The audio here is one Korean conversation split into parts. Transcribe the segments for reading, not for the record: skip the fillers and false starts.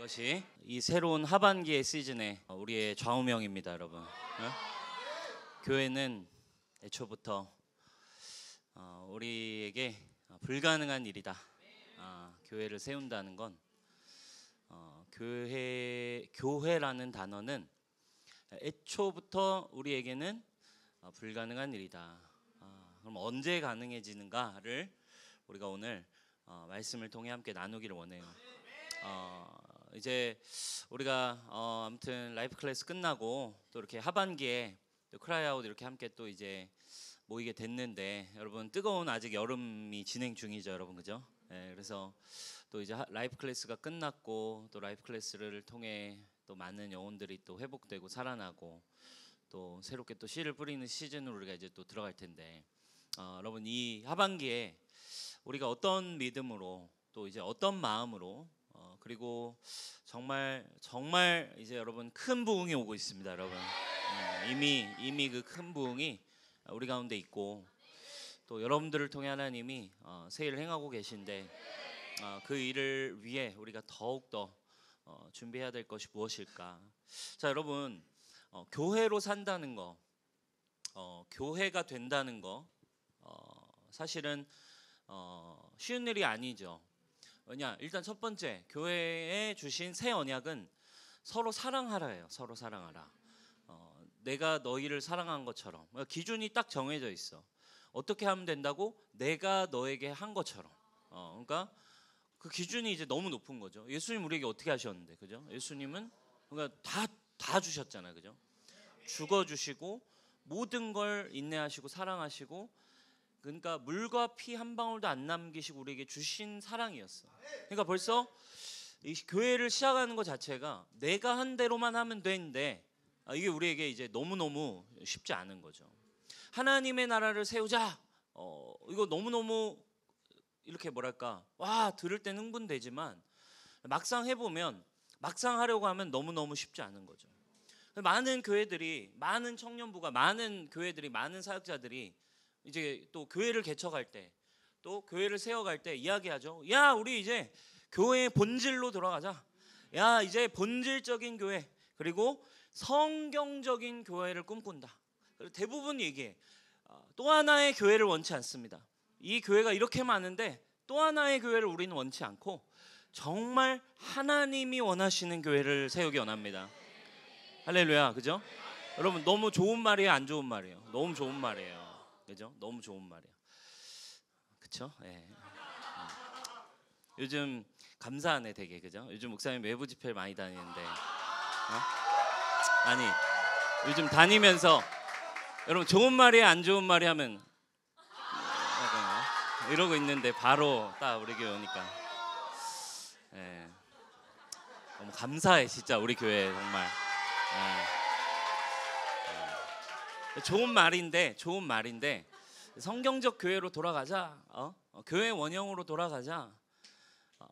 이것이 이 새로운 하반기의 시즌에 우리의 좌우명입니다, 여러분. 교회는 애초부터 우리에게 불가능한 일이다. 교회를 세운다는 건 교회라는 단어는 애초부터 우리에게는 불가능한 일이다. 그럼 언제 가능해지는가를 우리가 오늘 말씀을 통해 함께 나누기를 원해요. 이제 우리가 아무튼 라이프 클래스 끝나고 또 이렇게 하반기에 또 크라이아웃 이렇게 함께 또 이제 모이게 됐는데, 여러분 뜨거운 아직 여름이 진행 중이죠, 여러분, 그죠? 네, 그래서 또 이제 라이프 클래스가 끝났고 또 라이프 클래스를 통해 또 많은 영혼들이 또 회복되고 살아나고 또 새롭게 또 씨를 뿌리는 시즌으로 우리가 이제 또 들어갈 텐데, 여러분 이 하반기에 우리가 어떤 믿음으로 또 이제 어떤 마음으로 그리고 정말 이제 여러분 큰 부흥이 오고 있습니다, 여러분. 이미 그 큰 부흥이 우리 가운데 있고 또 여러분들을 통해 하나님이 새 일을 행하고 계신데, 그 일을 위해 우리가 더욱더 준비해야 될 것이 무엇일까? 자, 여러분, 교회로 산다는 거, 교회가 된다는 거, 사실은 쉬운 일이 아니죠. 왜냐? 일단 첫 번째, 교회에 주신 새 언약은 서로 사랑하라예요. 서로 사랑하라. 내가 너희를 사랑한 것처럼. 기준이 딱 정해져 있어. 어떻게 하면 된다고? 내가 너에게 한 것처럼. 그러니까 그 기준이 이제 너무 높은 거죠. 예수님 우리에게 어떻게 하셨는데, 그죠? 예수님은 그러니까 다 주셨잖아요, 그죠? 죽어 주시고 모든 걸 인내하시고 사랑하시고, 그러니까 물과 피 한 방울도 안 남기시고 우리에게 주신 사랑이었어. 그러니까 벌써 이 교회를 시작하는 것 자체가 내가 한 대로만 하면 되는데, 이게 우리에게 이제 너무너무 쉽지 않은 거죠. 하나님의 나라를 세우자. 이거 너무너무 이렇게 뭐랄까, 와, 들을 땐 흥분되지만 막상 해보면, 막상 하려고 하면 너무너무 쉽지 않은 거죠. 많은 교회들이, 많은 청년부가, 많은 교회들이, 많은 사역자들이 이제 또 교회를 개척할 때, 또 교회를 세워갈 때 이야기하죠. 야, 우리 이제 교회의 본질로 돌아가자. 야, 이제 본질적인 교회, 그리고 성경적인 교회를 꿈꾼다. 대부분 얘기해. 또 하나의 교회를 원치 않습니다. 이 교회가 이렇게 많은데 또 하나의 교회를 우리는 원치 않고 정말 하나님이 원하시는 교회를 세우기 원합니다. 할렐루야, 그죠? 여러분, 너무 좋은 말이에요, 안 좋은 말이에요? 너무 좋은 말이에요, 그죠? 너무 좋은 말이에요, 그쵸? 네. 요즘 감사하네 되게, 그죠? 요즘 목사님 외부 집회를 많이 다니는데, 아니 요즘 다니면서 여러분 좋은 말이에요, 안 좋은 말이 하면 이러고 있는데 바로 딱 우리 교회 오니까, 네. 너무 감사해 진짜 우리 교회 정말. 좋은 말인데 성경적 교회로 돌아가자. 교회 원형으로 돌아가자.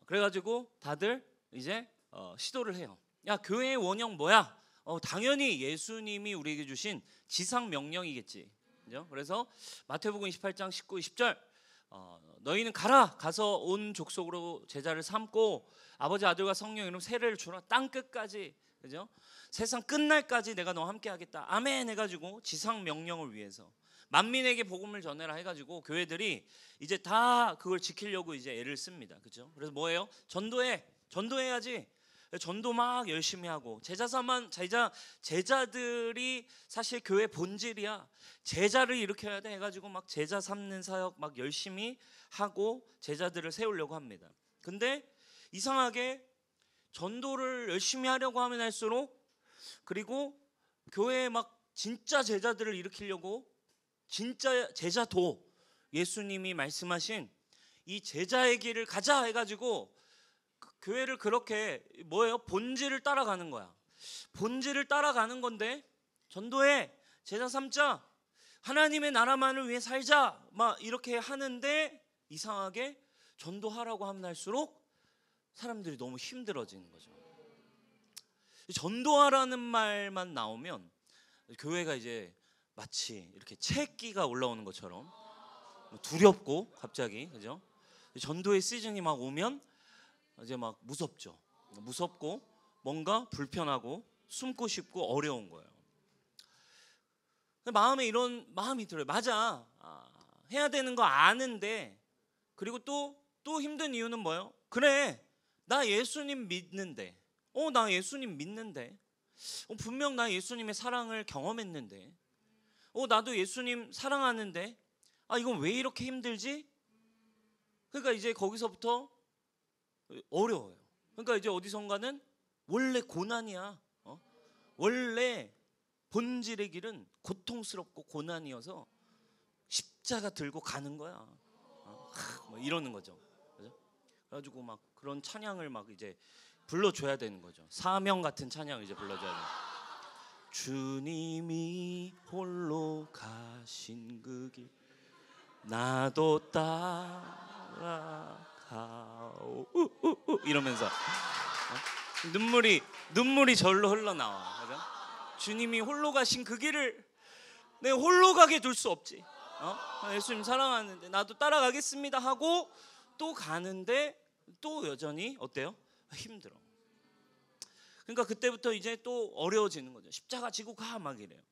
그래가지고 다들 이제 시도를 해요. 야, 교회의 원형 뭐야? 당연히 예수님이 우리에게 주신 지상 명령이겠지, 그죠? 그래서 마태복음 28장 19, 20절 너희는 가서 온 족속으로 제자를 삼고 아버지, 아들과 성령 이름 세례를 주라. 땅 끝까지, 그죠? 세상 끝날까지 내가 너와 함께 하겠다. 아멘 해가지고 지상 명령을 위해서 만민에게 복음을 전해라 해가지고 교회들이 이제 다 그걸 지키려고 이제 애를 씁니다, 그죠? 그래서 뭐예요? 전도해야지. 전도 막 열심히 하고, 제자들이 사실 교회 본질이야. 제자를 일으켜야 돼 해가지고 막 제자 삼는 사역 막 열심히 하고 제자들을 세우려고 합니다. 근데 이상하게 전도를 열심히 하려고 하면 할수록, 그리고 교회에 막 진짜 제자들을 일으키려고, 진짜 제자도 예수님이 말씀하신 이 제자의 길을 가자 해가지고 교회를 그렇게 뭐예요? 본질을 따라가는 거야. 본질을 따라가는 건데, 전도해, 제자 삼자, 하나님의 나라만을 위해 살자 막 이렇게 하는데, 이상하게 전도하라고 하면 할수록 사람들이 너무 힘들어지는 거죠. 전도하라는 말만 나오면 교회가 이제 마치 이렇게 채기가 올라오는 것처럼 두렵고, 갑자기, 그죠? 전도의 시즌이 막 오면 이제 막 무섭죠. 무섭고 뭔가 불편하고 숨고 싶고 어려운 거예요. 마음에 이런 마음이 들어요. 맞아, 해야 되는 거 아는데, 그리고 또 힘든 이유는 뭐예요? 그래, 나 예수님 믿는데, 나 예수님 믿는데, 분명 나 예수님의 사랑을 경험했는데, 나도 예수님 사랑하는데, 이건 왜 이렇게 힘들지? 그러니까 이제 거기서부터 어려워요. 그러니까 이제 어디선가는 원래 고난이야. 원래 본질의 길은 고통스럽고 고난이어서 십자가 들고 가는 거야. 뭐 이러는 거죠. 그죠? 그래가지고 막 그런 찬양을 막 이제 불러줘야 되는 거죠. 사명 같은 찬양을 이제 불러줘야 돼요. 주님이 홀로 가신 그 길 나도 따라가오 이러면서 눈물이 절로 흘러나와. 그죠? 주님이 홀로 가신 그 길을 내가 홀로 가게 둘 수 없지. 예수님 사랑하는데 나도 따라가겠습니다 하고 또 가는데 또 여전히 어때요? 힘들어. 그러니까 그때부터 이제 또 어려워지는 거죠. 십자가 지고 가 막 이래요.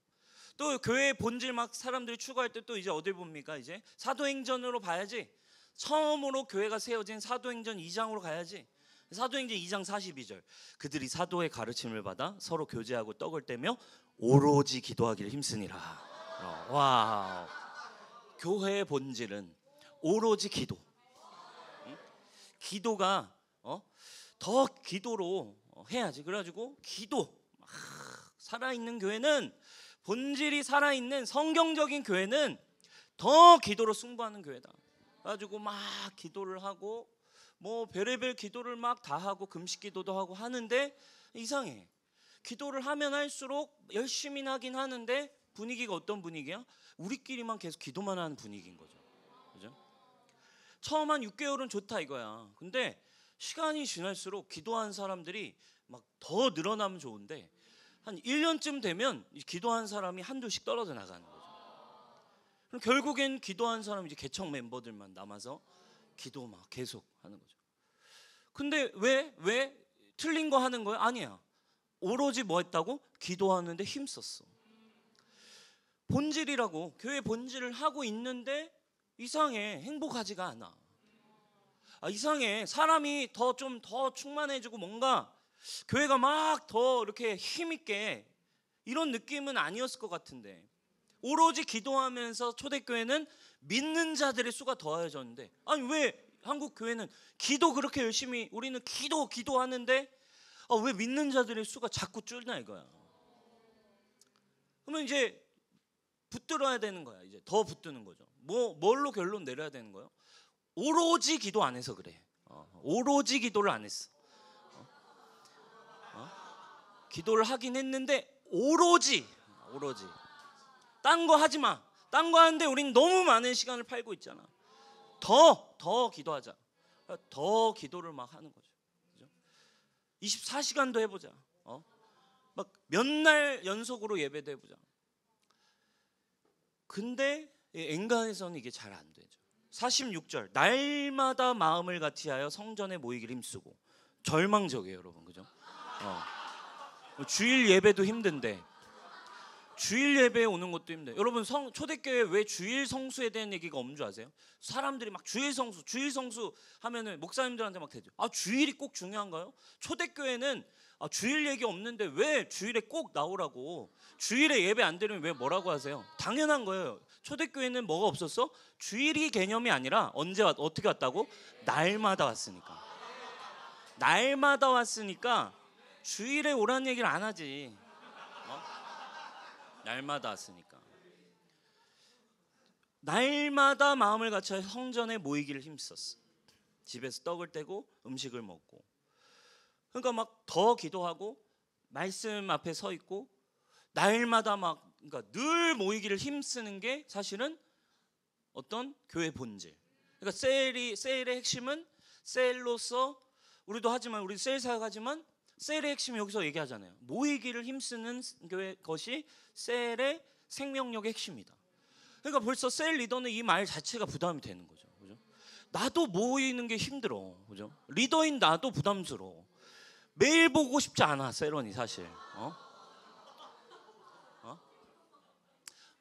또 교회 본질 막 사람들이 추구할 때 또 이제 어딜 봅니까? 이제 사도행전으로 봐야지. 처음으로 교회가 세워진 사도행전 2장으로 가야지. 사도행전 2장 42절. 그들이 사도의 가르침을 받아 서로 교제하고 떡을 떼며 오로지 기도하기를 힘쓰니라. 와우. 교회의 본질은 오로지 기도. 기도가 더 기도로 해야지. 그래가지고 기도. 살아있는 교회는, 본질이 살아있는 성경적인 교회는 더 기도로 승부하는 교회다. 그래가지고 막 기도를 하고 뭐 별의별 기도를 막 다 하고 금식 기도도 하고 하는데 이상해. 기도를 하면 할수록 열심히 하긴 하는데 분위기가 어떤 분위기야? 우리끼리만 계속 기도만 하는 분위기인 거죠. 그죠? 처음 한 6개월은 좋다 이거야. 근데 시간이 지날수록 기도한 사람들이 막 더 늘어나면 좋은데 한 1년쯤 되면 기도한 사람이 한두씩 떨어져 나가는 거죠. 그럼 결국엔 기도한 사람이 이제 개척 멤버들만 남아서 기도 막 계속 하는 거죠. 근데 왜 틀린 거 하는 거야? 아니야. 오로지 뭐 했다고? 기도하는데 힘썼어. 본질이라고, 교회 본질을 하고 있는데 이상해. 행복하지가 않아. 이상해. 사람이 더 충만해지고 뭔가 교회가 막 더 이렇게 힘있게 이런 느낌은 아니었을 것 같은데, 오로지 기도하면서 초대교회는 믿는 자들의 수가 더해졌는데, 아니 왜 한국 교회는 기도 그렇게 열심히 우리는 기도하는데 왜 믿는 자들의 수가 자꾸 줄나 이거야. 그러면 이제 붙들어야 되는 거야. 이제 더 붙드는 거죠. 뭘로 결론 내려야 되는 거예요? 오로지 기도 안 해서 그래. 오로지 기도를 안 했어. 기도를 하긴 했는데 오로지 딴 거 하지 마. 딴 거 하는데 우린 너무 많은 시간을 팔고 있잖아. 더 기도하자. 더 기도를 막 하는 거죠. 그죠? 24시간도 해보자. 막 몇 날 연속으로 예배도 해보자. 근데 엔간에서는 이게 잘 안 되죠. 46절. 날마다 마음을 같이하여 성전에 모이기를 힘쓰고. 절망적이에요, 여러분. 그죠? 주일 예배도 힘든데, 주일 예배에 오는 것도 힘들어요. 여러분 초대교회 왜 주일 성수에 대한 얘기가 없는 줄 아세요? 사람들이 막 주일 성수 하면은 목사님들한테 막 대죠. 주일이 꼭 중요한가요? 초대교회는 주일 얘기 없는데 왜 주일에 꼭 나오라고, 주일에 예배 안 드리면 왜 뭐라고 하세요? 당연한 거예요. 초대교회는 뭐가 없었어? 주일이 개념이 아니라 어떻게 왔다고? 날마다 왔으니까. 날마다 왔으니까 주일에 오라는 얘기를 안 하지. 날마다 왔으니까. 날마다 마음을 같이 성전에 모이기를 힘썼어. 집에서 떡을 떼고 음식을 먹고. 그러니까 막 더 기도하고 말씀 앞에 서 있고 날마다 그러니까 늘 모이기를 힘쓰는 게 사실은 어떤 교회 본질. 그러니까 셀의 핵심은 셀로서 우리도 하지만, 우리 셀 사역하지만 셀의 핵심이 여기서 얘기하잖아요. 모이기를 힘쓰는 교회 것이 셀의 생명력의 핵심이다. 그러니까 벌써 셀 리더는 이 말 자체가 부담이 되는 거죠. 그죠? 나도 모이는 게 힘들어. 그죠? 리더인 나도 부담스러워. 매일 보고 싶지 않아, 세런이 사실.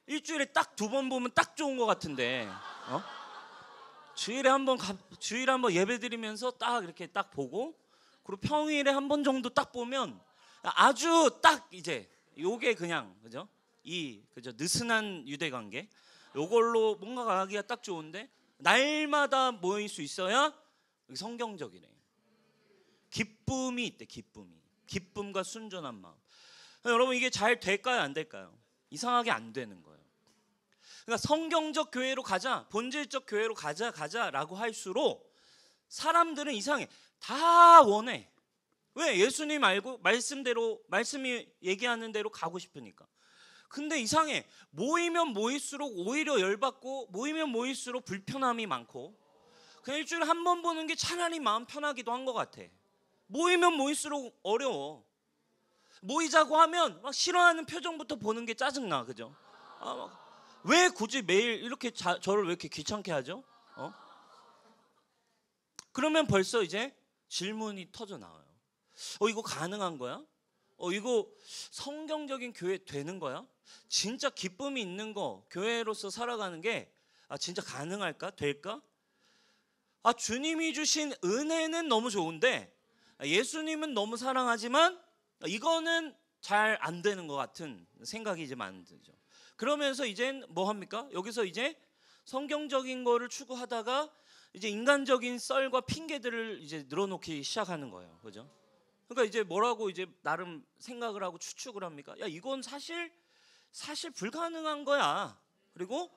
일주일에 딱 2번 보면 딱 좋은 것 같은데, 주일에 한번 예배 드리면서 딱 이렇게 딱 보고, 그리고 평일에 한 번 정도 딱 보면 아주 딱 이제 요게 그냥 그죠? 그죠? 느슨한 유대 관계 요걸로 뭔가 가기가 딱 좋은데, 날마다 모일 수 있어야 성경적이래. 기쁨이 있대. 기쁨과 순전한 마음. 여러분, 이게 잘 될까요, 안 될까요? 이상하게 안 되는 거예요. 그러니까 성경적 교회로 가자, 본질적 교회로 가자라고 할수록 사람들은 이상해. 다 원해. 왜? 예수님 알고 말씀이 얘기하는 대로 가고 싶으니까. 근데 이상해. 모이면 모일수록 오히려 열받고, 모이면 모일수록 불편함이 많고, 그냥 일주일에 한 번 보는 게 차라리 마음 편하기도 한 것 같아. 모이면 모일수록 어려워. 모이자고 하면 막 싫어하는 표정부터 보는 게 짜증나, 그죠? 왜 굳이 매일 이렇게 저를 왜 이렇게 귀찮게 하죠? 그러면 벌써 이제 질문이 터져 나와요. 이거 가능한 거야? 이거 성경적인 교회 되는 거야? 진짜 기쁨이 있는 거, 교회로서 살아가는 게 진짜 가능할까? 될까? 주님이 주신 은혜는 너무 좋은데, 예수님은 너무 사랑하지만 이거는 잘 안 되는 것 같은 생각이 이제 많이 들죠. 그러면서 이젠 뭐 합니까? 여기서 이제 성경적인 거를 추구하다가 이제 인간적인 썰과 핑계들을 이제 늘어놓기 시작하는 거예요. 그죠? 그러니까 이제 뭐라고 이제 나름 생각을 하고 추측을 합니까? 야, 이건 사실 불가능한 거야. 그리고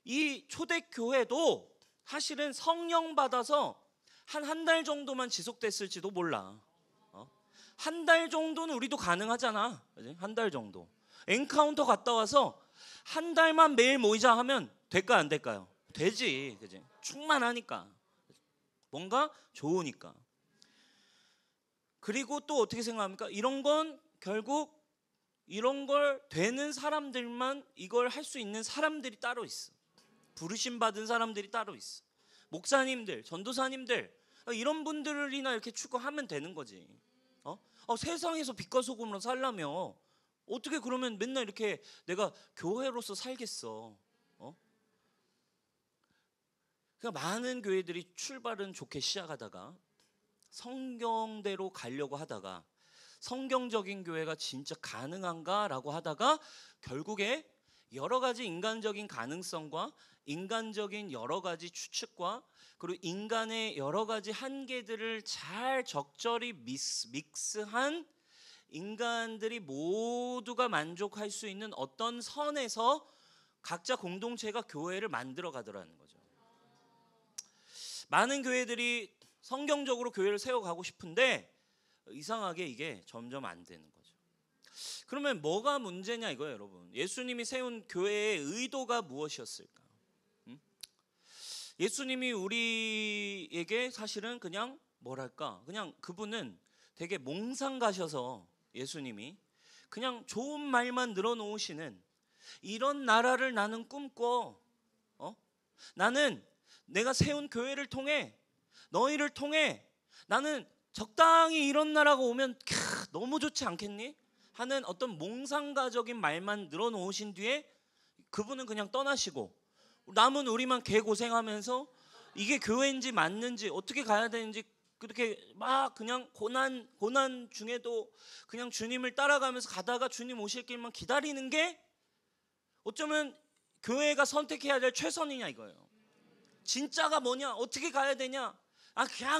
이 초대교회도 사실은 성령 받아서 한 달 정도만 지속됐을지도 몰라. 한 달 정도는 우리도 가능하잖아. 그치? 한 달 정도. 엔카운터 갔다 와서 한 달만 매일 모이자 하면 될까요, 안 될까요? 되지. 그치? 충만하니까. 뭔가 좋으니까. 그리고 또 어떻게 생각합니까? 이런 건 결국 이런 걸 되는 사람들만 이걸 할 수 있는 사람들이 따로 있어. 부르심 받은 사람들이 따로 있어. 목사님들, 전도사님들, 이런 분들이나 이렇게 추구하면 되는 거지. 세상에서 빛과 소금으로 살려면 어떻게 그러면 맨날 이렇게 내가 교회로서 살겠어? 그러니까 많은 교회들이 출발은 좋게 시작하다가 성경대로 가려고 하다가 성경적인 교회가 진짜 가능한가라고 하다가 결국에 여러 가지 인간적인 가능성과 인간적인 여러 가지 추측과 그리고 인간의 여러 가지 한계들을 잘 적절히 믹스한 인간들이 모두가 만족할 수 있는 어떤 선에서 각자 공동체가 교회를 만들어 가더라는 거죠. 많은 교회들이 성경적으로 교회를 세워가고 싶은데 이상하게 이게 점점 안 되는 거죠. 그러면 뭐가 문제냐 이거예요, 여러분. 예수님이 세운 교회의 의도가 무엇이었을까? 예수님이 우리에게 사실은 그냥 뭐랄까, 그냥 그분은 되게 몽상 가셔서 예수님이 그냥 좋은 말만 늘어놓으시는 이런 나라를 나는 꿈꿔. 나는 내가 세운 교회를 통해 너희를 통해 나는 적당히 이런 나라가 오면 너무 좋지 않겠니? 하는 어떤 몽상가적인 말만 늘어놓으신 뒤에 그분은 그냥 떠나시고 남은 우리만 개고생하면서 이게 교회인지 맞는지 어떻게 가야 되는지 그렇게 막 그냥 고난 중에도 그냥 주님을 따라가면서 가다가 주님 오실 길만 기다리는 게 어쩌면 교회가 선택해야 될 최선이냐 이거예요. 진짜가 뭐냐? 어떻게 가야 되냐?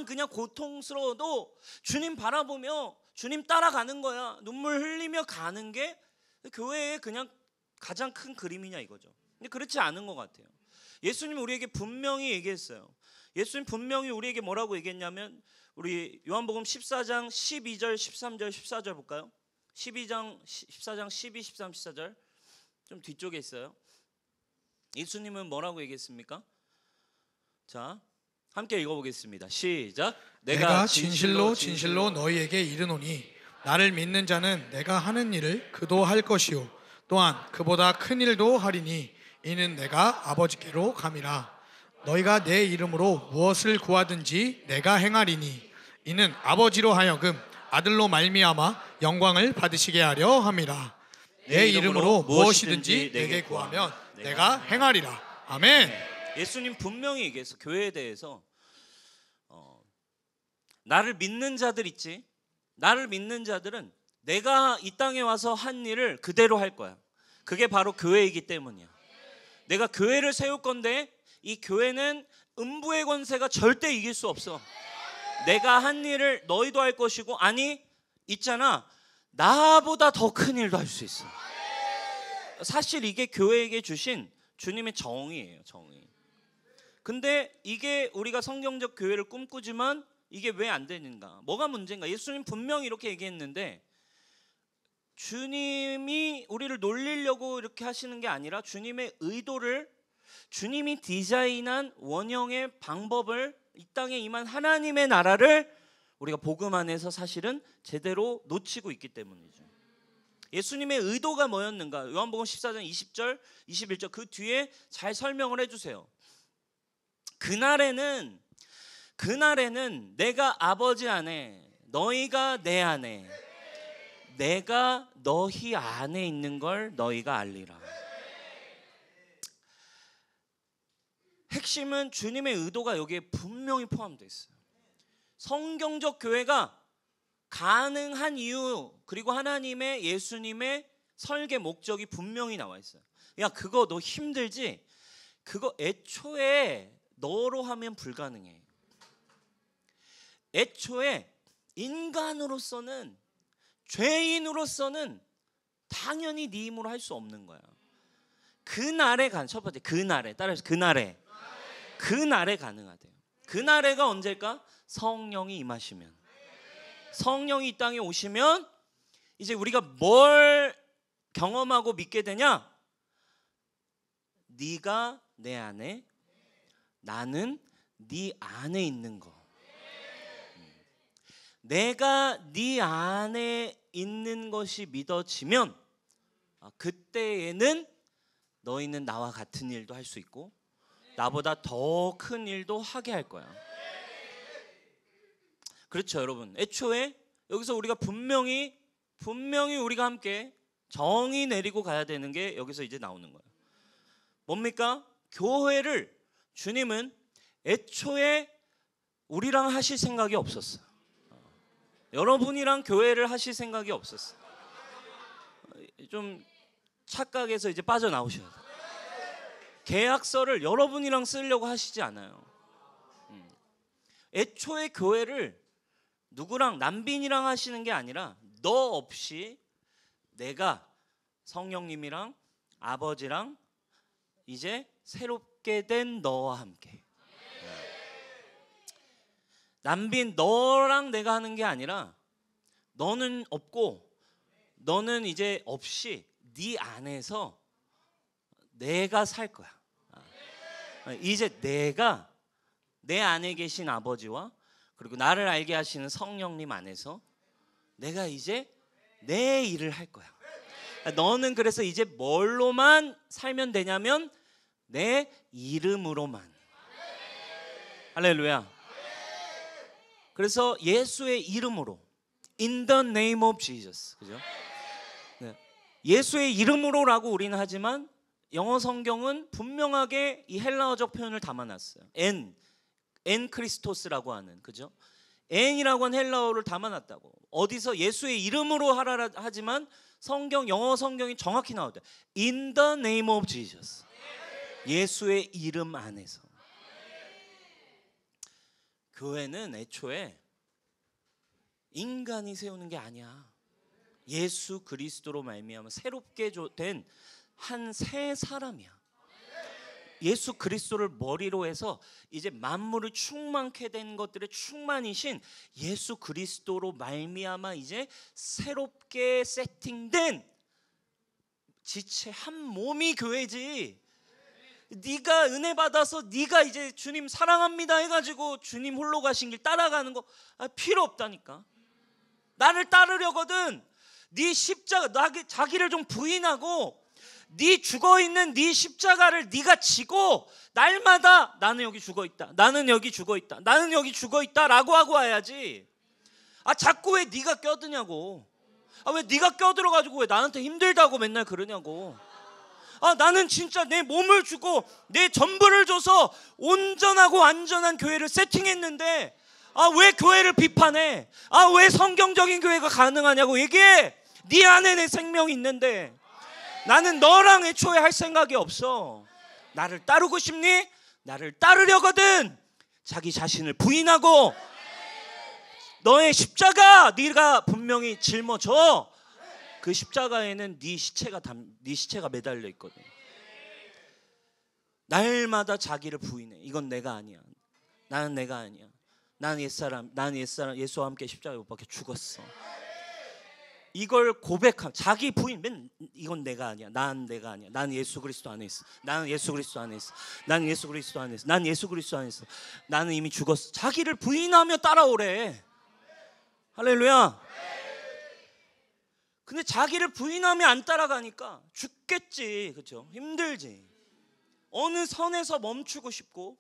그냥 고통스러워도 주님 바라보며 주님 따라가는 거야. 눈물 흘리며 가는 게 교회의 그냥 가장 큰 그림이냐 이거죠. 근데 그렇지 않은 것 같아요. 예수님 우리에게 분명히 얘기했어요. 예수님 분명히 우리에게 뭐라고 얘기했냐면 우리 요한복음 14장 12절 13절 14절 볼까요? 14장 12, 13, 14절 좀 뒤쪽에 있어요. 예수님은 뭐라고 얘기했습니까? 자, 함께 읽어보겠습니다. 시작. 내가 진실로 너희에게 이르노니 나를 믿는 자는 내가 하는 일을 그도 할 것이요 또한 그보다 큰 일도 하리니 이는 내가 아버지께로 감이라. 너희가 내 이름으로 무엇을 구하든지 내가 행하리니 이는 아버지로 하여금 아들로 말미암아 영광을 받으시게 하려 함이라. 내 이름으로 무엇이든지 내게 구하면 내가 행하리라. 아멘. 예수님 분명히 얘기했어. 교회에 대해서 나를 믿는 자들 있지. 나를 믿는 자들은 내가 이 땅에 와서 한 일을 그대로 할 거야. 그게 바로 교회이기 때문이야. 내가 교회를 세울 건데 이 교회는 음부의 권세가 절대 이길 수 없어. 내가 한 일을 너희도 할 것이고, 아니 있잖아, 나보다 더 큰 일도 할 수 있어. 사실 이게 교회에게 주신 주님의 정의예요. 정의. 근데 이게 우리가 성경적 교회를 꿈꾸지만 이게 왜 안 되는가? 뭐가 문제인가? 예수님 분명히 이렇게 얘기했는데, 주님이 우리를 놀리려고 이렇게 하시는 게 아니라 주님의 의도를, 주님이 디자인한 원형의 방법을, 이 땅에 임한 하나님의 나라를 우리가 복음 안에서 사실은 제대로 놓치고 있기 때문이죠. 예수님의 의도가 뭐였는가? 요한복음 14장 20절 21절 그 뒤에 잘 설명을 해주세요. 그날에는 내가 아버지 안에, 너희가 내 안에, 내가 너희 안에 있는 걸 너희가 알리라. 핵심은 주님의 의도가 여기에 분명히 포함되어 있어요. 성경적 교회가 가능한 이유, 그리고 하나님의, 예수님의 설계 목적이 분명히 나와 있어요. 야, 그거 너 힘들지? 그거 애초에 너로 하면 불가능해. 애초에 인간으로서는, 죄인으로서는 당연히 네 힘으로 할 수 없는 거야. 그날에 첫 번째, 그날에 따라서 그날에 가능하대요. 그날에가 언제일까? 성령이 임하시면, 성령이 이 땅에 오시면 이제 우리가 뭘 경험하고 믿게 되냐? 네가 내 안에, 나는 네 안에 있는 거. 내가 네 안에 있는 것이 믿어지면 그때에는 너희는 나와 같은 일도 할 수 있고 나보다 더 큰 일도 하게 할 거야. 그렇죠, 여러분. 애초에 여기서 우리가 분명히 우리가 함께 정의 내리고 가야 되는 게 여기서 이제 나오는 거예요. 뭡니까? 교회를 주님은 애초에 우리랑 하실 생각이 없었어요. 여러분이랑 교회를 하실 생각이 없었어요. 좀 착각해서 이제 빠져나오셔야 돼요. 계약서를 여러분이랑 쓰려고 하시지 않아요. 애초에 교회를 누구랑, 남빈이랑 하시는 게 아니라 너 없이 내가 성령님이랑 아버지랑 이제 새롭게 된 너와 함께. 남빈 너랑 내가 하는 게 아니라 너는 없고 너는 이제 없이 네 안에서 내가 살 거야. 이제 내가 내 안에 계신 아버지와 그리고 나를 알게 하시는 성령님 안에서 내가 이제 내 일을 할 거야. 너는 그래서 이제 뭘로만 살면 되냐면 내 이름으로만. 할렐루야. 그래서 예수의 이름으로, In the name of Jesus, 그죠? 네. 예수의 이름으로라고 우리는 하지만 영어 성경은 분명하게 이 헬라어적 표현을 담아놨어요. 엔 크리스토스라고 하는, 그죠? 엔이라고 하는 헬라어를 담아놨다고. 어디서 예수의 이름으로 하라 하지만 영어 성경이 정확히 나오대. In the name of Jesus. 예수의 이름 안에서. 교회는 애초에 인간이 세우는 게 아니야. 예수 그리스도로 말미암아 새롭게 된 한 새 사람이야. 예수 그리스도를 머리로 해서 이제 만물을 충만케 된 것들의 충만이신 예수 그리스도로 말미암아 이제 새롭게 세팅된 지체 한 몸이 교회지. 네가 은혜 받아서 네가 이제 주님 사랑합니다 해가지고 주님 홀로 가신 길 따라가는 거 필요 없다니까. 나를 따르려거든 네 십자가, 자기를 좀 부인하고 네 죽어있는 네 십자가를 네가 지고 날마다 나는 여기 죽어있다, 나는 여기 죽어있다, 나는 여기 죽어있다 라고 하고 와야지. 아 자꾸 왜 네가 껴드냐고. 아 왜 네가 껴들어가지고 왜 나한테 힘들다고 맨날 그러냐고. 아 나는 진짜 내 몸을 주고 내 전부를 줘서 온전하고 안전한 교회를 세팅했는데 아 왜 교회를 비판해? 아 왜 성경적인 교회가 가능하냐고 얘기해. 네 안에 내 생명이 있는데 나는 너랑 애초에 할 생각이 없어. 나를 따르고 싶니? 나를 따르려거든 자기 자신을 부인하고 너의 십자가 네가 분명히 짊어져. 그 십자가에는 네 시체가 매달려 있거든. 날마다 자기를 부인해. 이건 내가 아니야. 나는 내가 아니야. 나는 예수와 함께 십자가에 못 박혀 죽었어. 이걸 고백함. 자기 부인. 이건 내가 아니야. 난 내가 아니야. 난 예수 그리스도 안에 있어. 나는 예수 그리스도 안에 있어. 난 예수 그리스도 안에 있어. 난 예수 그리스도 안에 있어. 나는 이미 죽었어. 자기를 부인하며 따라오래. 할렐루야. 근데 자기를 부인하며 안 따라가니까 죽겠지. 그렇죠? 힘들지. 어느 선에서 멈추고 싶고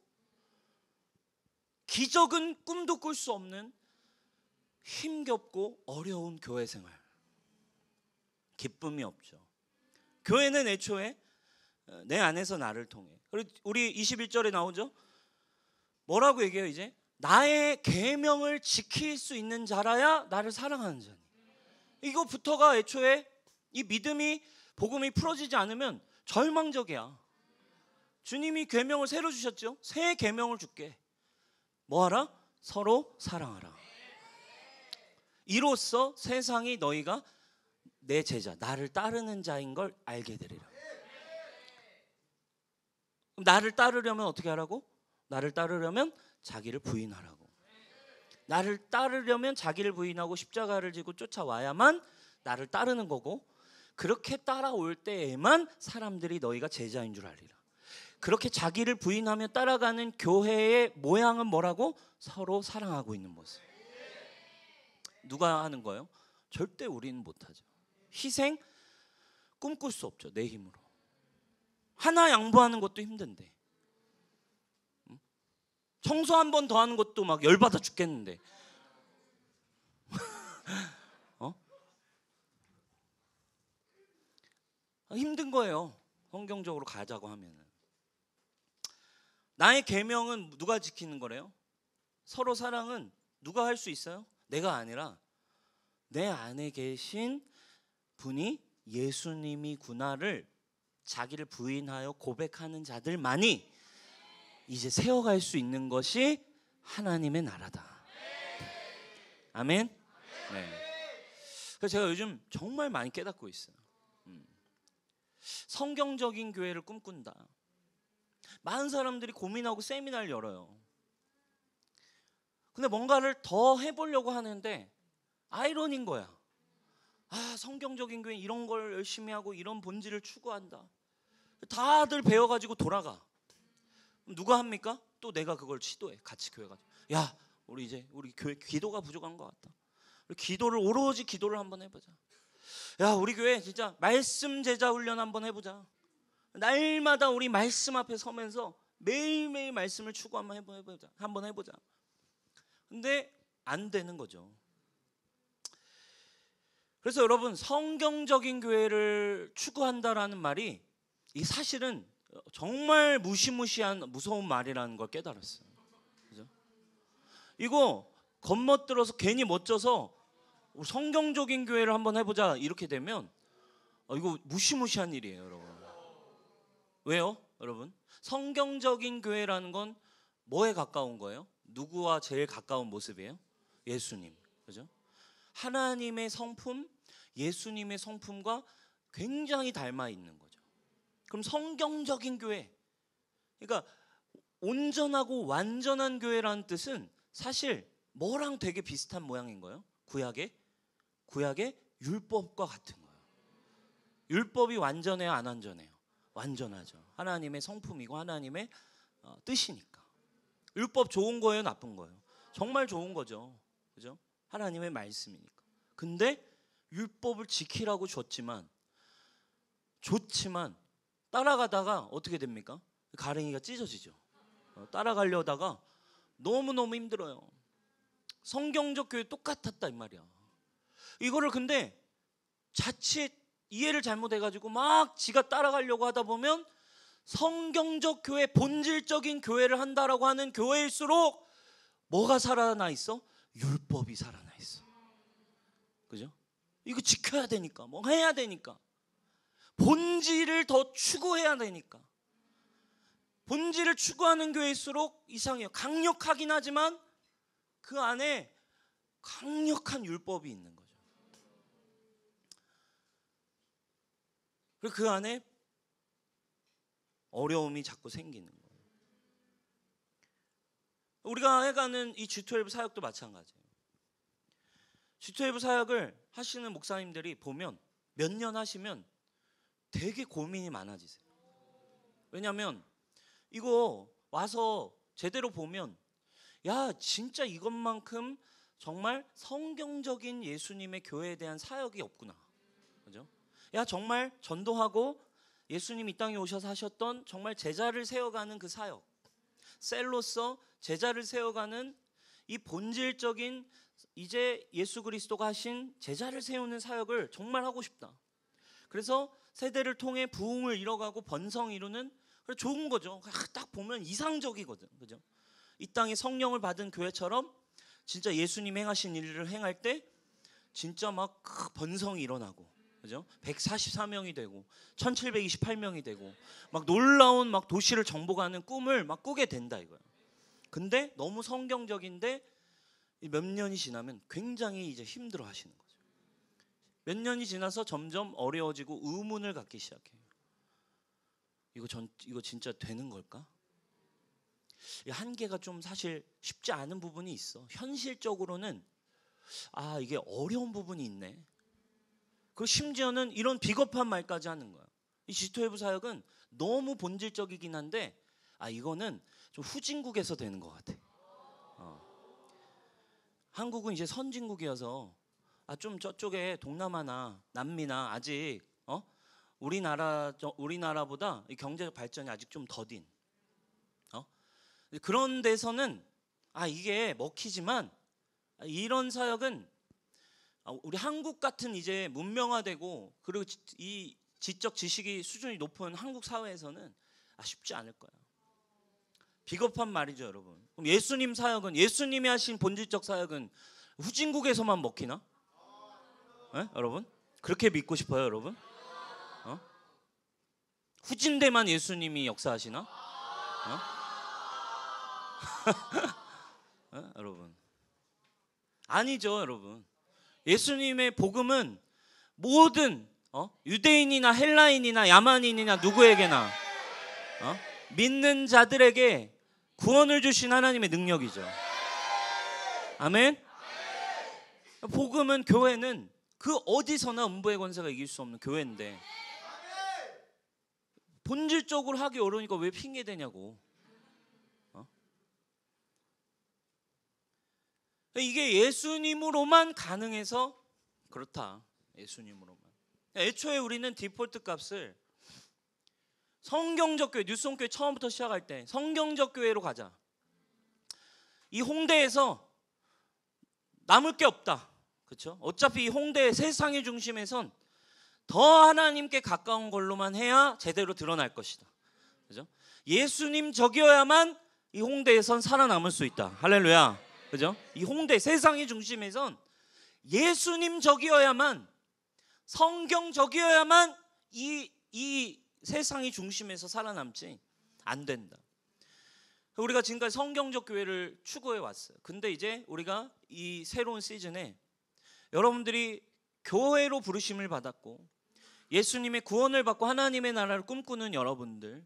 기적은 꿈도 꿀 수 없는 힘겹고 어려운 교회 생활. 기쁨이 없죠. 교회는 애초에 내 안에서 나를 통해. 그리고 우리 21절에 나오죠. 뭐라고 얘기해요 이제? 나의 계명을 지킬 수 있는 자라야 나를 사랑하는 자니. 이거부터가 애초에 이 믿음이 복음이 풀어지지 않으면 절망적이야. 주님이 계명을 새로 주셨죠. 새 계명을 줄게. 뭐하라? 서로 사랑하라. 이로써 세상이 너희가 내 제자, 나를 따르는 자인 걸 알게 되리라. 그럼 나를 따르려면 어떻게 하라고? 나를 따르려면 자기를 부인하라고. 나를 따르려면 자기를 부인하고 십자가를 지고 쫓아와야만 나를 따르는 거고, 그렇게 따라올 때에만 사람들이 너희가 제자인 줄 알리라. 그렇게 자기를 부인하며 따라가는 교회의 모양은 뭐라고? 서로 사랑하고 있는 모습. 누가 하는 거예요? 절대 우리는 못하죠. 희생 꿈꿀 수 없죠. 내 힘으로 하나 양보하는 것도 힘든데, 청소 한 번 더 하는 것도 막 열받아 죽겠는데 힘든 거예요. 성경적으로 가자고 하면은. 나의 계명은 누가 지키는 거래요? 서로 사랑은 누가 할 수 있어요? 내가 아니라 내 안에 계신 분이 예수님이구나를 자기를 부인하여 고백하는 자들만이 이제 세워갈 수 있는 것이 하나님의 나라다. 아멘. 네. 그래서 제가 요즘 정말 많이 깨닫고 있어요. 성경적인 교회를 꿈꾼다. 많은 사람들이 고민하고 세미나를 열어요. 근데 뭔가를 더 해보려고 하는데 아이러니인 거야. 아, 성경적인 교회 이런 걸 열심히 하고 이런 본질을 추구한다. 다들 배워가지고 돌아가. 누가 합니까? 또 내가 그걸 시도해. 같이 교회 가서, 야, 우리 교회 기도가 부족한 것 같다. 오로지 기도를 한번 해보자. 야, 우리 교회 진짜 말씀 제자 훈련 한번 해보자. 날마다 우리 말씀 앞에 서면서 매일매일 말씀을 추구 한번 해보자. 근데 안 되는 거죠. 그래서 여러분, 성경적인 교회를 추구한다라는 말이 이 사실은 정말 무시무시한 무서운 말이라는 걸 깨달았어요. 그죠? 이거 겉멋들어서 괜히 멋져서 성경적인 교회를 한번 해보자 이렇게 되면 이거 무시무시한 일이에요, 여러분. 왜요, 여러분? 성경적인 교회라는 건 뭐에 가까운 거예요? 누구와 제일 가까운 모습이에요? 예수님, 그죠? 하나님의 성품, 예수님의 성품과 굉장히 닮아 있는 거죠. 그럼 성경적인 교회, 그러니까 온전하고 완전한 교회라는 뜻은 사실 뭐랑 되게 비슷한 모양인 거예요? 구약의 율법과 같은 거예요. 율법이 완전해요, 안 완전해요? 완전하죠. 하나님의 성품이고 하나님의 뜻이니까. 율법 좋은 거예요, 나쁜 거예요? 정말 좋은 거죠, 그죠? 하나님의 말씀이니까. 근데 율법을 지키라고 좋지만 따라가다가 어떻게 됩니까? 가랭이가 찢어지죠. 따라가려다가 너무너무 힘들어요. 성경적 교회 똑같았다 이 말이야. 이거를 근데 자칫 이해를 잘못해가지고 막 지가 따라가려고 하다 보면 성경적 교회, 본질적인 교회를 한다라고 하는 교회일수록 뭐가 살아나 있어? 율법이 살아나 있어. 그죠? 이거 지켜야 되니까, 뭐 해야 되니까, 본질을 더 추구해야 되니까. 본질을 추구하는 교회일수록 이상해요. 강력하긴 하지만 그 안에 강력한 율법이 있는 거죠. 그리고 그 안에 어려움이 자꾸 생기는 거예요. 우리가 해가는 이 G12 사역도 마찬가지예요. G12 사역을 하시는 목사님들이 보면 몇 년 하시면 되게 고민이 많아지세요. 왜냐하면 이거 와서 제대로 보면 야 진짜 이것만큼 정말 성경적인 예수님의 교회에 대한 사역이 없구나. 그죠? 야 정말 전도하고 예수님 이 땅에 오셔서 하셨던 정말 제자를 세워가는 그 사역, 셀로서 제자를 세워가는 이 본질적인 이제 예수 그리스도가 하신 제자를 세우는 사역을 정말 하고 싶다. 그래서 세대를 통해 부흥을 이뤄가고 번성 이루는 좋은 거죠. 딱 보면 이상적이거든. 그죠? 이 땅에 성령을 받은 교회처럼 진짜 예수님 행하신 일을 행할 때 진짜 막 번성이 일어나고, 그죠? 144명이 되고 1728명이 되고 막 놀라운 막 도시를 정복하는 꿈을 막 꾸게 된다 이거야. 근데 너무 성경적인데 몇 년이 지나면 굉장히 이제 힘들어 하시는 거죠. 몇 년이 지나서 점점 어려워지고 의문을 갖기 시작해요. 이거 진짜 되는 걸까? 이 한계가 좀 사실 쉽지 않은 부분이 있어. 현실적으로는 이게 어려운 부분이 있네. 그리고 심지어는 이런 비겁한 말까지 하는 거야. 이 G12 사역은 너무 본질적이긴 한데 이거는 좀 후진국에서 되는 것 같아. 한국은 이제 선진국이어서 좀 저쪽에 동남아나 남미나 아직 우리나라보다 이 경제적 발전이 아직 좀 더딘 그런 데서는 이게 먹히지만 이런 사역은 우리 한국 같은 이제 문명화되고 그리고 이 지적 지식이 수준이 높은 한국 사회에서는 쉽지 않을 거야. 비겁한 말이죠, 여러분. 그럼 예수님 사역은, 예수님이 하신 본질적 사역은 후진국에서만 먹히나? 네? 여러분? 그렇게 믿고 싶어요, 여러분? 후진대만 예수님이 역사하시나? 여러분, 아니죠, 여러분. 예수님의 복음은 모든 유대인이나 헬라인이나 야만인이나 누구에게나 믿는 자들에게 구원을 주신 하나님의 능력이죠. 아멘. 복음은, 교회는 그 어디서나 음부의 권세가 이길 수 없는 교회인데 본질적으로 하기 어려우니까 왜 핑계 대냐고. 이게 예수님으로만 가능해서 그렇다. 예수님으로만. 애초에 우리는 디폴트 값을 성경적 교회, 뉴스홈교회 처음부터 시작할 때 성경적 교회로 가자. 이 홍대에서 남을 게 없다. 그렇죠? 어차피 이 홍대 세상의 중심에선 더 하나님께 가까운 걸로만 해야 제대로 드러날 것이다. 그죠? 예수님 적이어야만 이 홍대에선 살아남을 수 있다. 할렐루야. 그죠? 이 홍대 세상의 중심에선 예수님 적이어야만, 성경 적이어야만 이 세상의 중심에서 살아남지 안 된다. 우리가 지금까지 성경적 교회를 추구해 왔어요. 근데 이제 우리가 이 새로운 시즌에 여러분들이 교회로 부르심을 받았고 예수님의 구원을 받고 하나님의 나라를 꿈꾸는 여러분들,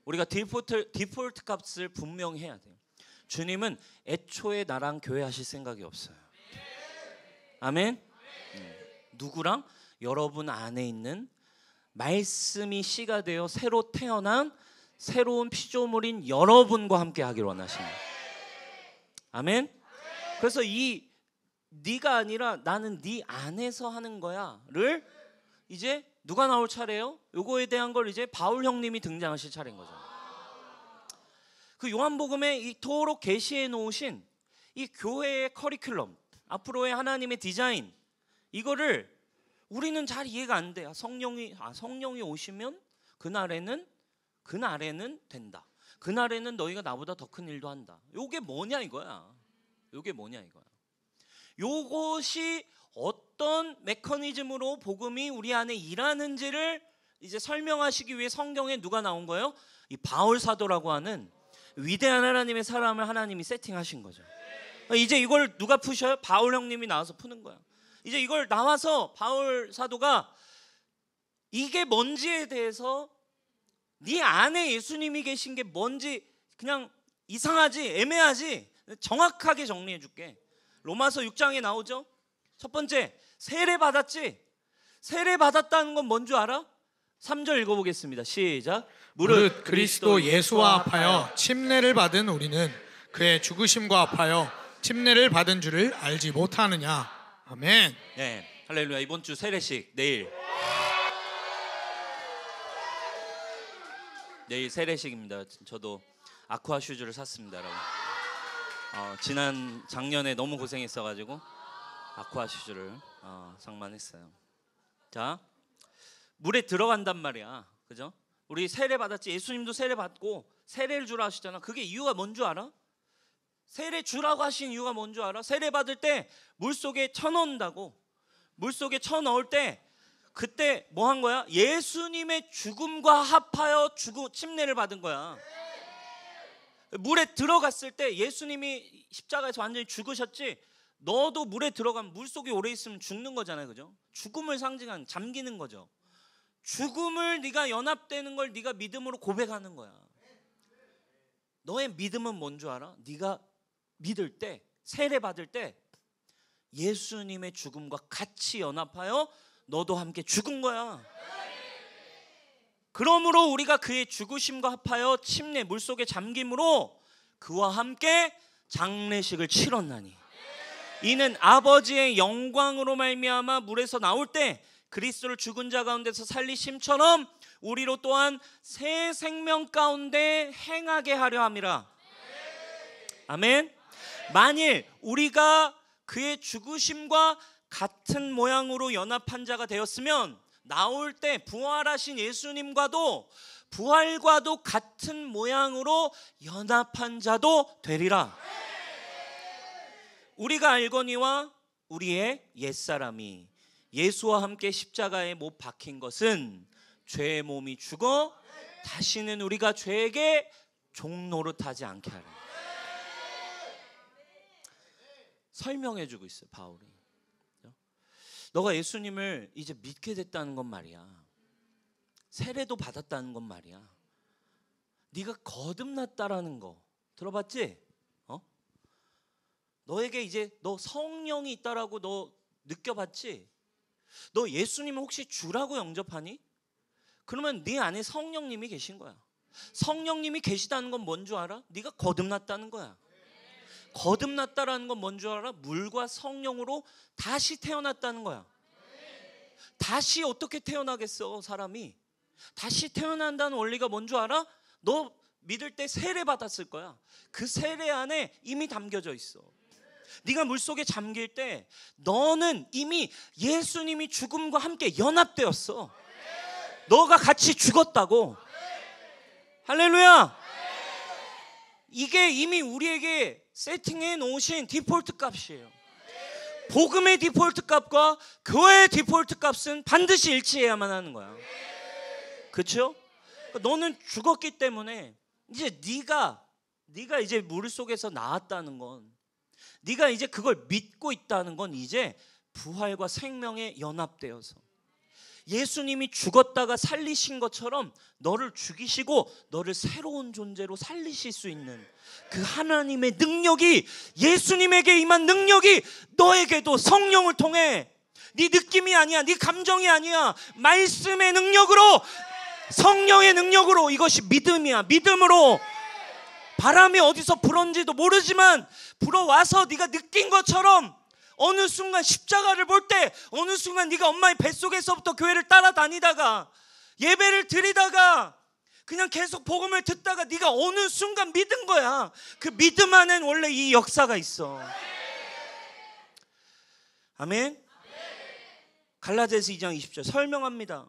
우리가 디폴트 값을 분명히 해야 돼요. 주님은 애초에 나랑 교회하실 생각이 없어요. 아멘. 누구랑? 여러분 안에 있는 말씀이 씨가 되어 새로 태어난 새로운 피조물인 여러분과 함께 하기를 원하십니다. 아멘. 그래서 이 네가 아니라 나는 네 안에서 하는 거야를 이제 누가 나올 차례예요? 요거에 대한 걸 이제 바울 형님이 등장하실 차례인 거죠. 그 요한복음에 이토록 계시해 놓으신 이 교회의 커리큘럼, 앞으로의 하나님의 디자인, 이거를 우리는 잘 이해가 안 돼. 성령이 오시면 그날에는 된다. 그날에는 너희가 나보다 더 큰 일도 한다. 요게 뭐냐 이거야. 요것이 어떤 메커니즘으로 복음이 우리 안에 일하는지를 이제 설명하시기 위해 성경에 누가 나온 거예요? 이 바울 사도라고 하는 위대한 하나님의 사람을 하나님이 세팅하신 거죠. 이제 이걸 누가 푸셔요? 바울 형님이 나와서 푸는 거야. 이제 이걸 나와서 바울 사도가 이게 뭔지에 대해서 네 안에 예수님이 계신 게 뭔지 그냥 이상하지, 애매하지, 정확하게 정리해 줄게. 로마서 6장에 나오죠. 첫 번째, 세례 받았지? 세례 받았다는 건 뭔 줄 알아? 3절 읽어보겠습니다. 시작. 무릇 그리스도 예수와 합하여 침례를 받은 우리는 그의 죽으심과 합하여 침례를 받은 줄을 알지 못하느냐. 아멘. 네, 할렐루야. 이번 주 세례식 내일 세례식입니다. 저도 아쿠아 슈즈를 샀습니다, 여러분. 작년에 너무 고생했어가지고 아쿠아 슈즈를 상만했어요. 자, 물에 들어간단 말이야, 그죠? 우리 세례 받았지. 예수님도 세례 받고 세례를 주라 하시잖아. 그게 이유가 뭔 줄 알아? 세례 주라고 하신 이유가 뭔 줄 알아? 세례 받을 때 물속에 쳐넣는다고. 물속에 쳐넣을 때 그때 뭐 한 거야? 예수님의 죽음과 합하여 침례를 받은 거야. 물에 들어갔을 때 예수님이 십자가에서 완전히 죽으셨지. 너도 물에 들어가면 물속에 오래 있으면 죽는 거잖아요, 그죠? 죽음을 상징하는, 잠기는 거죠. 죽음을 네가 연합되는 걸 네가 믿음으로 고백하는 거야. 너의 믿음은 뭔 줄 알아? 네가 믿을 때, 세례 받을 때 예수님의 죽음과 같이 연합하여 너도 함께 죽은 거야. 그러므로 우리가 그의 죽으심과 합하여 침례, 물속에 잠김으로 그와 함께 장례식을 치렀나니 이는 아버지의 영광으로 말미암아 물에서 나올 때 그리스도를 죽은 자 가운데서 살리심처럼 우리로 또한 새 생명 가운데 행하게 하려 함이라. 아멘. 만일 우리가 그의 죽으심과 같은 모양으로 연합한 자가 되었으면 나올 때 부활하신 예수님과도 부활과도 같은 모양으로 연합한 자도 되리라. 우리가 알거니와 우리의 옛사람이 예수와 함께 십자가에 못 박힌 것은 죄의 몸이 죽어 다시는 우리가 죄에게 종노릇하지 않게 하라. 설명해 주고 있어요, 바울이. 너가 예수님을 이제 믿게 됐다는 건 말이야. 세례도 받았다는 건 말이야. 네가 거듭났다라는 거 들어봤지? 너에게 이제 너 성령이 있다라고 너 느껴봤지? 너 예수님을 혹시 주라고 영접하니? 그러면 네 안에 성령님이 계신 거야. 성령님이 계시다는 건 뭔 줄 알아? 네가 거듭났다는 거야. 거듭났다라는 건 뭔 줄 알아? 물과 성령으로 다시 태어났다는 거야. 다시 어떻게 태어나겠어, 사람이? 다시 태어난다는 원리가 뭔 줄 알아? 너 믿을 때 세례 받았을 거야. 그 세례 안에 이미 담겨져 있어. 네가 물속에 잠길 때 너는 이미 예수님이 죽음과 함께 연합되었어. 너가 같이 죽었다고. 할렐루야. 이게 이미 우리에게 세팅해 놓으신 디폴트 값이에요. 복음의 디폴트 값과 교회의 디폴트 값은 반드시 일치해야만 하는 거야. 그렇죠? 너는 죽었기 때문에 이제 네가 이제 물 속에서 나왔다는 건, 네가 이제 그걸 믿고 있다는 건 이제 부활과 생명에 연합되어서 예수님이 죽었다가 살리신 것처럼 너를 죽이시고 너를 새로운 존재로 살리실 수 있는 그 하나님의 능력이, 예수님에게 임한 능력이 너에게도 성령을 통해, 네 느낌이 아니야, 네 감정이 아니야, 말씀의 능력으로, 성령의 능력으로, 이것이 믿음이야. 믿음으로 바람이 어디서 불었는지도 모르지만 불어와서 네가 느낀 것처럼 어느 순간 십자가를 볼 때, 어느 순간 네가 엄마의 뱃속에서부터 교회를 따라다니다가 예배를 드리다가 그냥 계속 복음을 듣다가 네가 어느 순간 믿은 거야. 그 믿음 안엔 원래 이 역사가 있어. 아멘. 갈라디아서 2장 20절 설명합니다.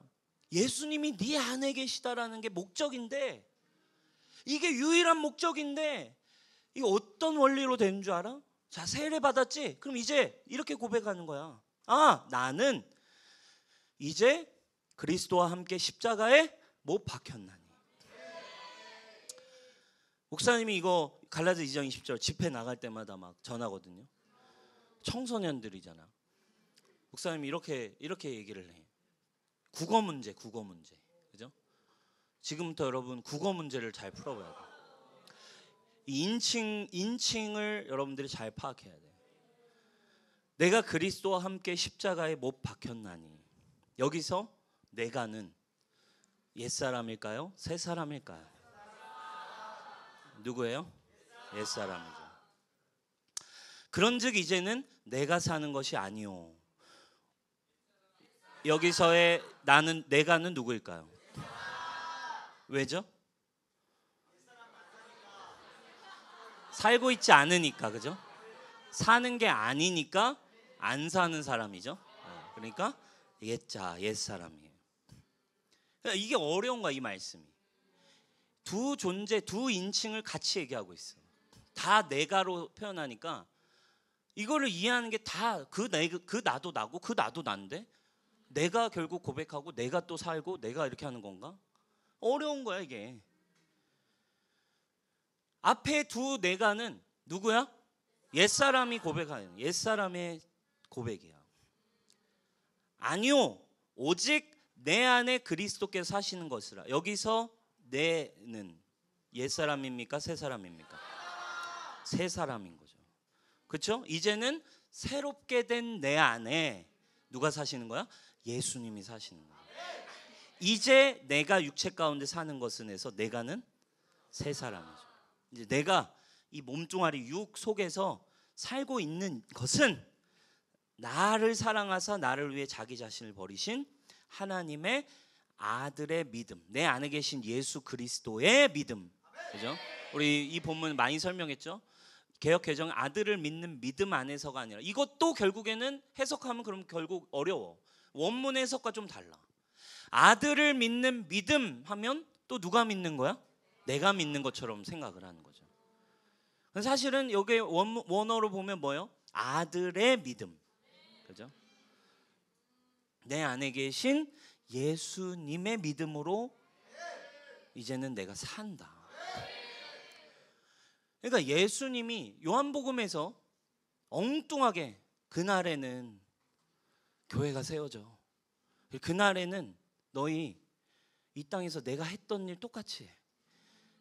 예수님이 네 안에 계시다라는 게 목적인데, 이게 유일한 목적인데, 이게 어떤 원리로 되는 줄 알아? 자, 세례 받았지? 그럼 이제 이렇게 고백하는 거야. 아, 나는 이제 그리스도와 함께 십자가에 못 박혔나니. 목사님이 이거 갈라디아 2장 20절 집회 나갈 때마다 막 전하거든요. 청소년들이잖아. 목사님이 이렇게 얘기를 해. 국어 문제. 그죠? 지금부터 여러분 국어 문제를 잘 풀어봐야 돼. 인칭을 여러분들이 잘 파악해야 돼. 내가 그리스도와 함께 십자가에 못 박혔나니. 여기서 내가는 옛사람일까요? 새사람일까요? 누구예요? 옛사람이죠. 그런즉 이제는 내가 사는 것이 아니오. 여기서의 내가는 누구일까요? 왜죠? 살고 있지 않으니까, 그죠? 사는 게 아니니까 안 사는 사람이죠. 그러니까 옛사람이에요. 그러니까 이게 어려운 거야, 이 말씀이. 두 존재, 두 인칭을 같이 얘기하고 있어. 다 내가로 표현하니까 이거를 이해하는 게 다 그 나도 나고 그 나도 난데, 내가 결국 고백하고 내가 또 살고 내가 이렇게 하는 건가? 어려운 거야 이게. 앞에 두 내가는 누구야? 옛사람이 고백하는 옛사람의 고백이야. 아니요, 오직 내 안에 그리스도께서 사시는 것이라. 여기서 내는 옛사람입니까? 새사람입니까? 새사람인 거죠. 그렇죠? 이제는 새롭게 된 내 안에 누가 사시는 거야? 예수님이 사시는 거야. 이제 내가 육체 가운데 사는 것은 해서 내가는 새사람이죠. 이제 내가 이 몸뚱아리 육 속에서 살고 있는 것은 나를 사랑하사 나를 위해 자기 자신을 버리신 하나님의 아들의 믿음, 내 안에 계신 예수 그리스도의 믿음. 그죠? 우리 이 본문 많이 설명했죠? 개역 개정 아들을 믿는 믿음 안에서가 아니라, 이것도 결국에는 해석하면 그럼 결국 어려워. 원문 해석과 좀 달라. 아들을 믿는 믿음 하면 또 누가 믿는 거야? 내가 믿는 것처럼 생각을 하는 거죠. 사실은 여기 원어로 보면 뭐예요? 아들의 믿음. 그죠? 내 안에 계신 예수님의 믿음으로 이제는 내가 산다. 그러니까 예수님이 요한복음에서 엉뚱하게 그날에는 교회가 세워져. 그날에는 너희 이 땅에서 내가 했던 일 똑같이 해.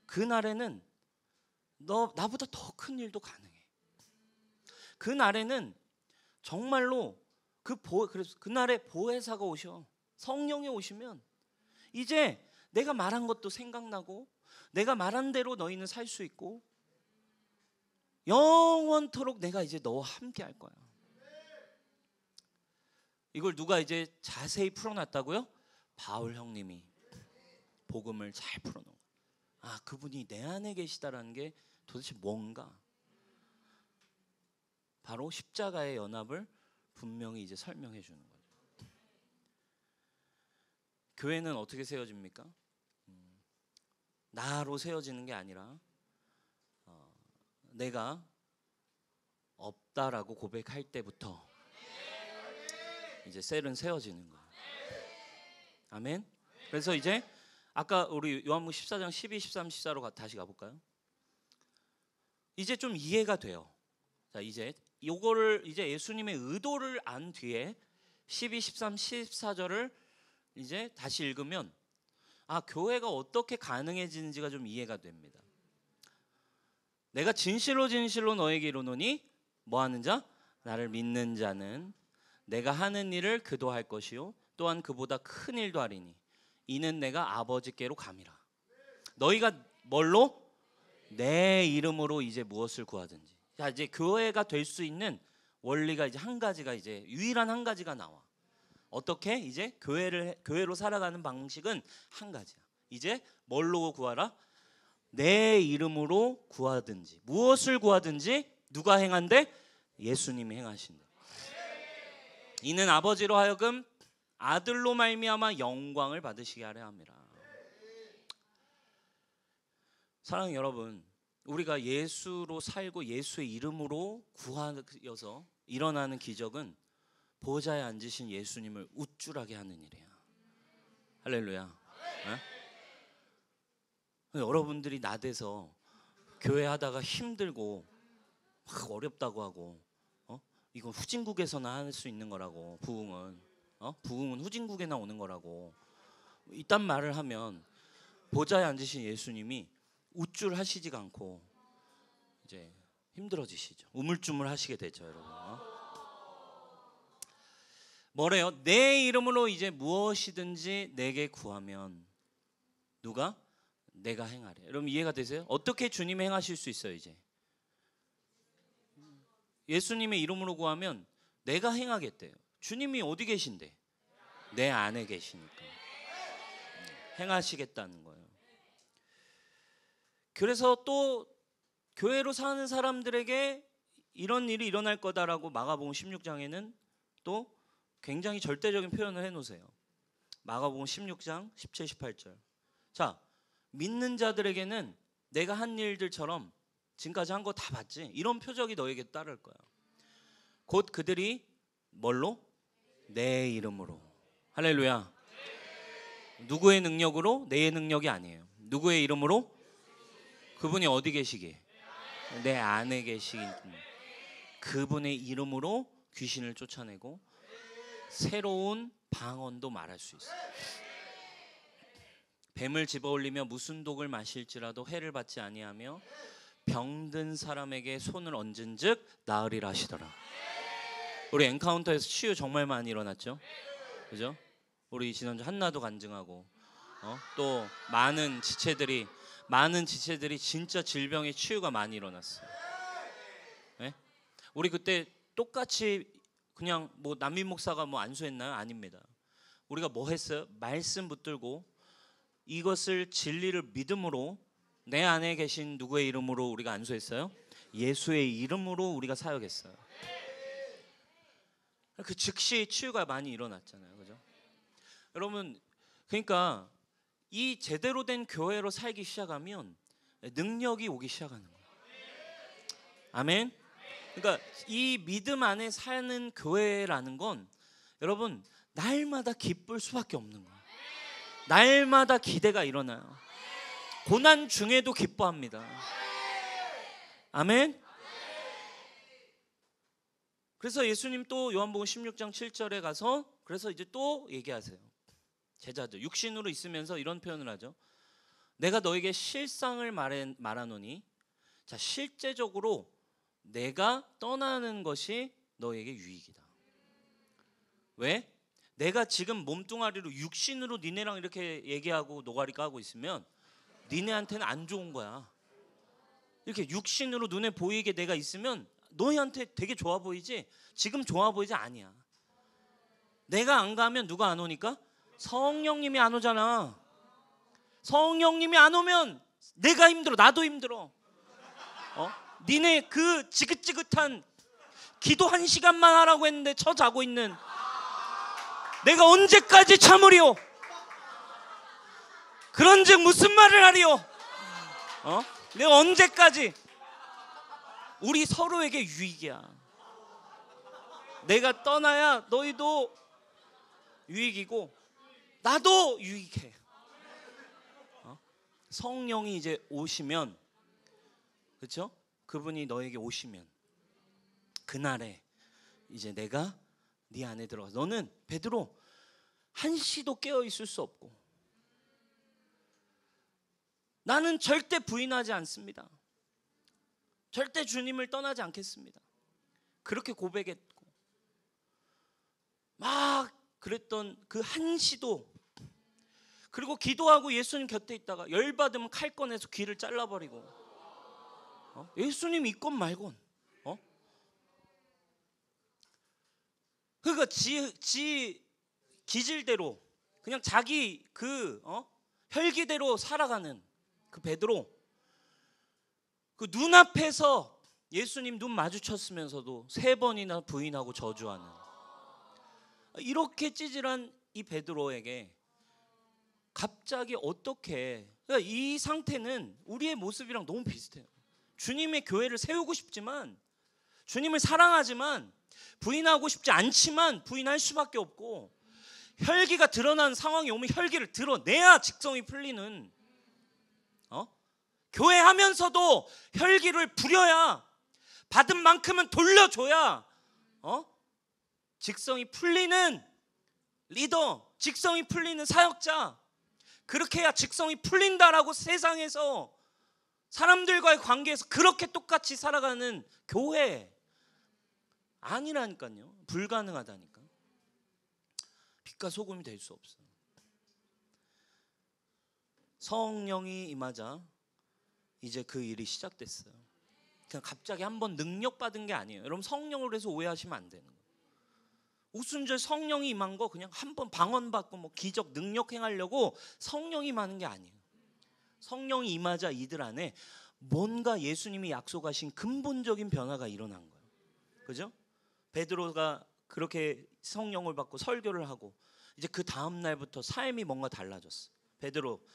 그날에는 너 나보다 더 큰 일도 가능해. 그날에는 정말로 그래서 그날에 보혜사가 오셔. 성령이 오시면 이제 내가 말한 것도 생각나고 내가 말한 대로 너희는 살 수 있고 영원토록 내가 이제 너와 함께 할 거야. 이걸 누가 이제 자세히 풀어놨다고요? 바울 형님이 복음을 잘 풀어놓은 거야. 아, 그분이 내 안에 계시다라는 게 도대체 뭔가? 바로 십자가의 연합을 분명히 이제 설명해 주는 거죠. 교회는 어떻게 세워집니까? 나로 세워지는 게 아니라 내가 없다라고 고백할 때부터 이제 셀은 세워지는 거예요. 아멘. 그래서 이제 아까 우리 요한복음 14장 12, 13, 14로 다시 가볼까요? 이제 좀 이해가 돼요. 자, 이제 요거를 이제 예수님의 의도를 안 뒤에 12, 13, 14절을 이제 다시 읽으면 아, 교회가 어떻게 가능해지는지가 좀 이해가 됩니다. 내가 진실로 너에게 이르노니 뭐하는 자? 나를 믿는 자는 내가 하는 일을 그도 할 것이요 또한 그보다 큰 일도 하리니 이는 내가 아버지께로 감이라. 너희가 뭘로? 내 이름으로 이제 무엇을 구하든지. 자, 이제 교회가 될 수 있는 원리가 이제 한 가지가 이제 유일한 한 가지가 나와. 어떻게? 이제 교회로 살아가는 방식은 한 가지야. 이제 뭘로 구하라? 내 이름으로 구하든지. 무엇을 구하든지 누가 행한대? 예수님이 행하신다. 이는 아버지로 하여금 아들로 말미암아 영광을 받으시게 하려 함이라. 사랑하는 여러분, 우리가 예수로 살고 예수의 이름으로 구하여서 일어나는 기적은 보좌에 앉으신 예수님을 우쭐하게 하는 일이야. 할렐루야. 네? 여러분들이 나대서 교회 하다가 힘들고 막 어렵다고 하고, 이건 후진국에서나 할 수 있는 거라고. 부흥은 부흥은 후진국에나 오는 거라고 이딴 말을 하면 보좌에 앉으신 예수님이 우쭐하시지가 않고 이제 힘들어지시죠. 우물쭈물 하시게 되죠, 여러분. 뭐래요? 내 이름으로 이제 무엇이든지 내게 구하면 누가? 내가 행하래. 여러분 이해가 되세요? 어떻게 주님이 행하실 수 있어요? 이제 예수님의 이름으로 구하면 내가 행하겠대요. 주님이 어디 계신데? 내 안에 계시니까 행하시겠다는 거예요. 그래서 또 교회로 사는 사람들에게 이런 일이 일어날 거다라고 마가복음 16장에는 또 굉장히 절대적인 표현을 해놓으세요. 마가복음 16장 17, 18절. 자, 믿는 자들에게는 내가 한 일들처럼 지금까지 한 거 다 봤지? 이런 표적이 너에게 따를 거야. 곧 그들이 뭘로? 내 이름으로. 할렐루야. 누구의 능력으로? 내 능력이 아니에요. 누구의 이름으로? 그분이 어디 계시게? 내 안에 계시긴. 그분의 이름으로 귀신을 쫓아내고 새로운 방언도 말할 수 있어요. 뱀을 집어올리며 무슨 독을 마실지라도 해를 받지 아니하며 병든 사람에게 손을 얹은즉 나으리라 하시더라. 우리 엔카운터에서 치유 정말 많이 일어났죠, 그죠? 우리 지난주 한나도 간증하고, 또 많은 지체들이 진짜 질병의 치유가 많이 일어났어요. 네? 우리 그때 똑같이 그냥 뭐 남민 목사가 뭐 안수했나요? 아닙니다. 우리가 뭐 했어요? 말씀 붙들고 이것을 진리를 믿음으로 내 안에 계신 누구의 이름으로 우리가 안수했어요? 예수의 이름으로 우리가 사역했어요. 그 즉시 치유가 많이 일어났잖아요, 그죠? 여러분, 그러니까 이 제대로 된 교회로 살기 시작하면 능력이 오기 시작하는 거예요. 아멘. 그러니까 이 믿음 안에 사는 교회라는 건 여러분 날마다 기쁠 수밖에 없는 거예요. 날마다 기대가 일어나요. 고난 중에도 기뻐합니다. 아멘. 그래서 예수님 또 요한복음 16장 7절에 가서 그래서 이제 또 얘기하세요. 제자들 육신으로 있으면서 이런 표현을 하죠. 내가 너에게 실상을 말하노니, 자, 실제적으로 내가 떠나는 것이 너에게 유익이다. 왜? 내가 지금 몸뚱아리로 육신으로 니네랑 이렇게 얘기하고 노가리 까고 있으면 니네한테는 안 좋은 거야. 이렇게 육신으로 눈에 보이게 내가 있으면 너희한테 되게 좋아 보이지? 지금 좋아 보이지? 아니야. 내가 안 가면 누가 안 오니까? 성령님이 안 오잖아. 성령님이 안 오면 내가 힘들어. 나도 힘들어. 니네 그 지긋지긋한 기도 1시간만 하라고 했는데 자고 있는 내가 언제까지 참으리요? 그런즉 무슨 말을 하리요? 내가 언제까지? 우리 서로에게 유익이야. 내가 떠나야 너희도 유익이고 나도 유익해. 성령이 이제 오시면, 그렇죠? 그분이 너에게 오시면 그날에 이제 내가 네 안에 들어가. 너는 베드로 한시도 깨어 있을 수 없고 나는 절대 부인하지 않습니다. 절대 주님을 떠나지 않겠습니다. 그렇게 고백했고 막 그랬던 그 한시도, 그리고 기도하고 예수님 곁에 있다가 열받으면 칼 꺼내서 귀를 잘라버리고 예수님 있건 말건 그러니까 지 기질대로 그냥 자기 혈기대로 살아가는 그 베드로, 그 눈앞에서 예수님 눈 마주쳤으면서도 3번이나 부인하고 저주하는 이렇게 찌질한 이 베드로에게 갑자기 어떻게, 그러니까 이 상태는 우리의 모습이랑 너무 비슷해요. 주님의 교회를 세우고 싶지만, 주님을 사랑하지만, 부인하고 싶지 않지만 부인할 수밖에 없고, 혈기가 드러나는 상황이 오면 혈기를 드러내야 직성이 풀리는, 교회하면서도 혈기를 부려야, 받은 만큼은 돌려줘야 직성이 풀리는 리더, 직성이 풀리는 사역자, 그렇게 해야 직성이 풀린다라고 세상에서 사람들과의 관계에서 그렇게 똑같이 살아가는 교회 아니라니까요. 불가능하다니까. 빛과 소금이 될 수 없어. 성령이 임하자 이제 그 일이 시작됐어요. 그냥 갑자기 한번 능력 받은 게 아니에요. 여러분, 성령을 해서 오해하시면 안 되는 거예요. 오순절 성령이 임한 거 그냥 한번 방언받고 뭐 기적 능력 행하려고 성령이 임하는 게 아니에요. 성령이 임하자 이들 안에 뭔가 예수님이 약속하신 근본적인 변화가 일어난 거예요. 그죠? 베드로가 그렇게 성령을 받고 설교를 하고 이제 그 다음 날부터 삶이 뭔가 달라졌어. 베드로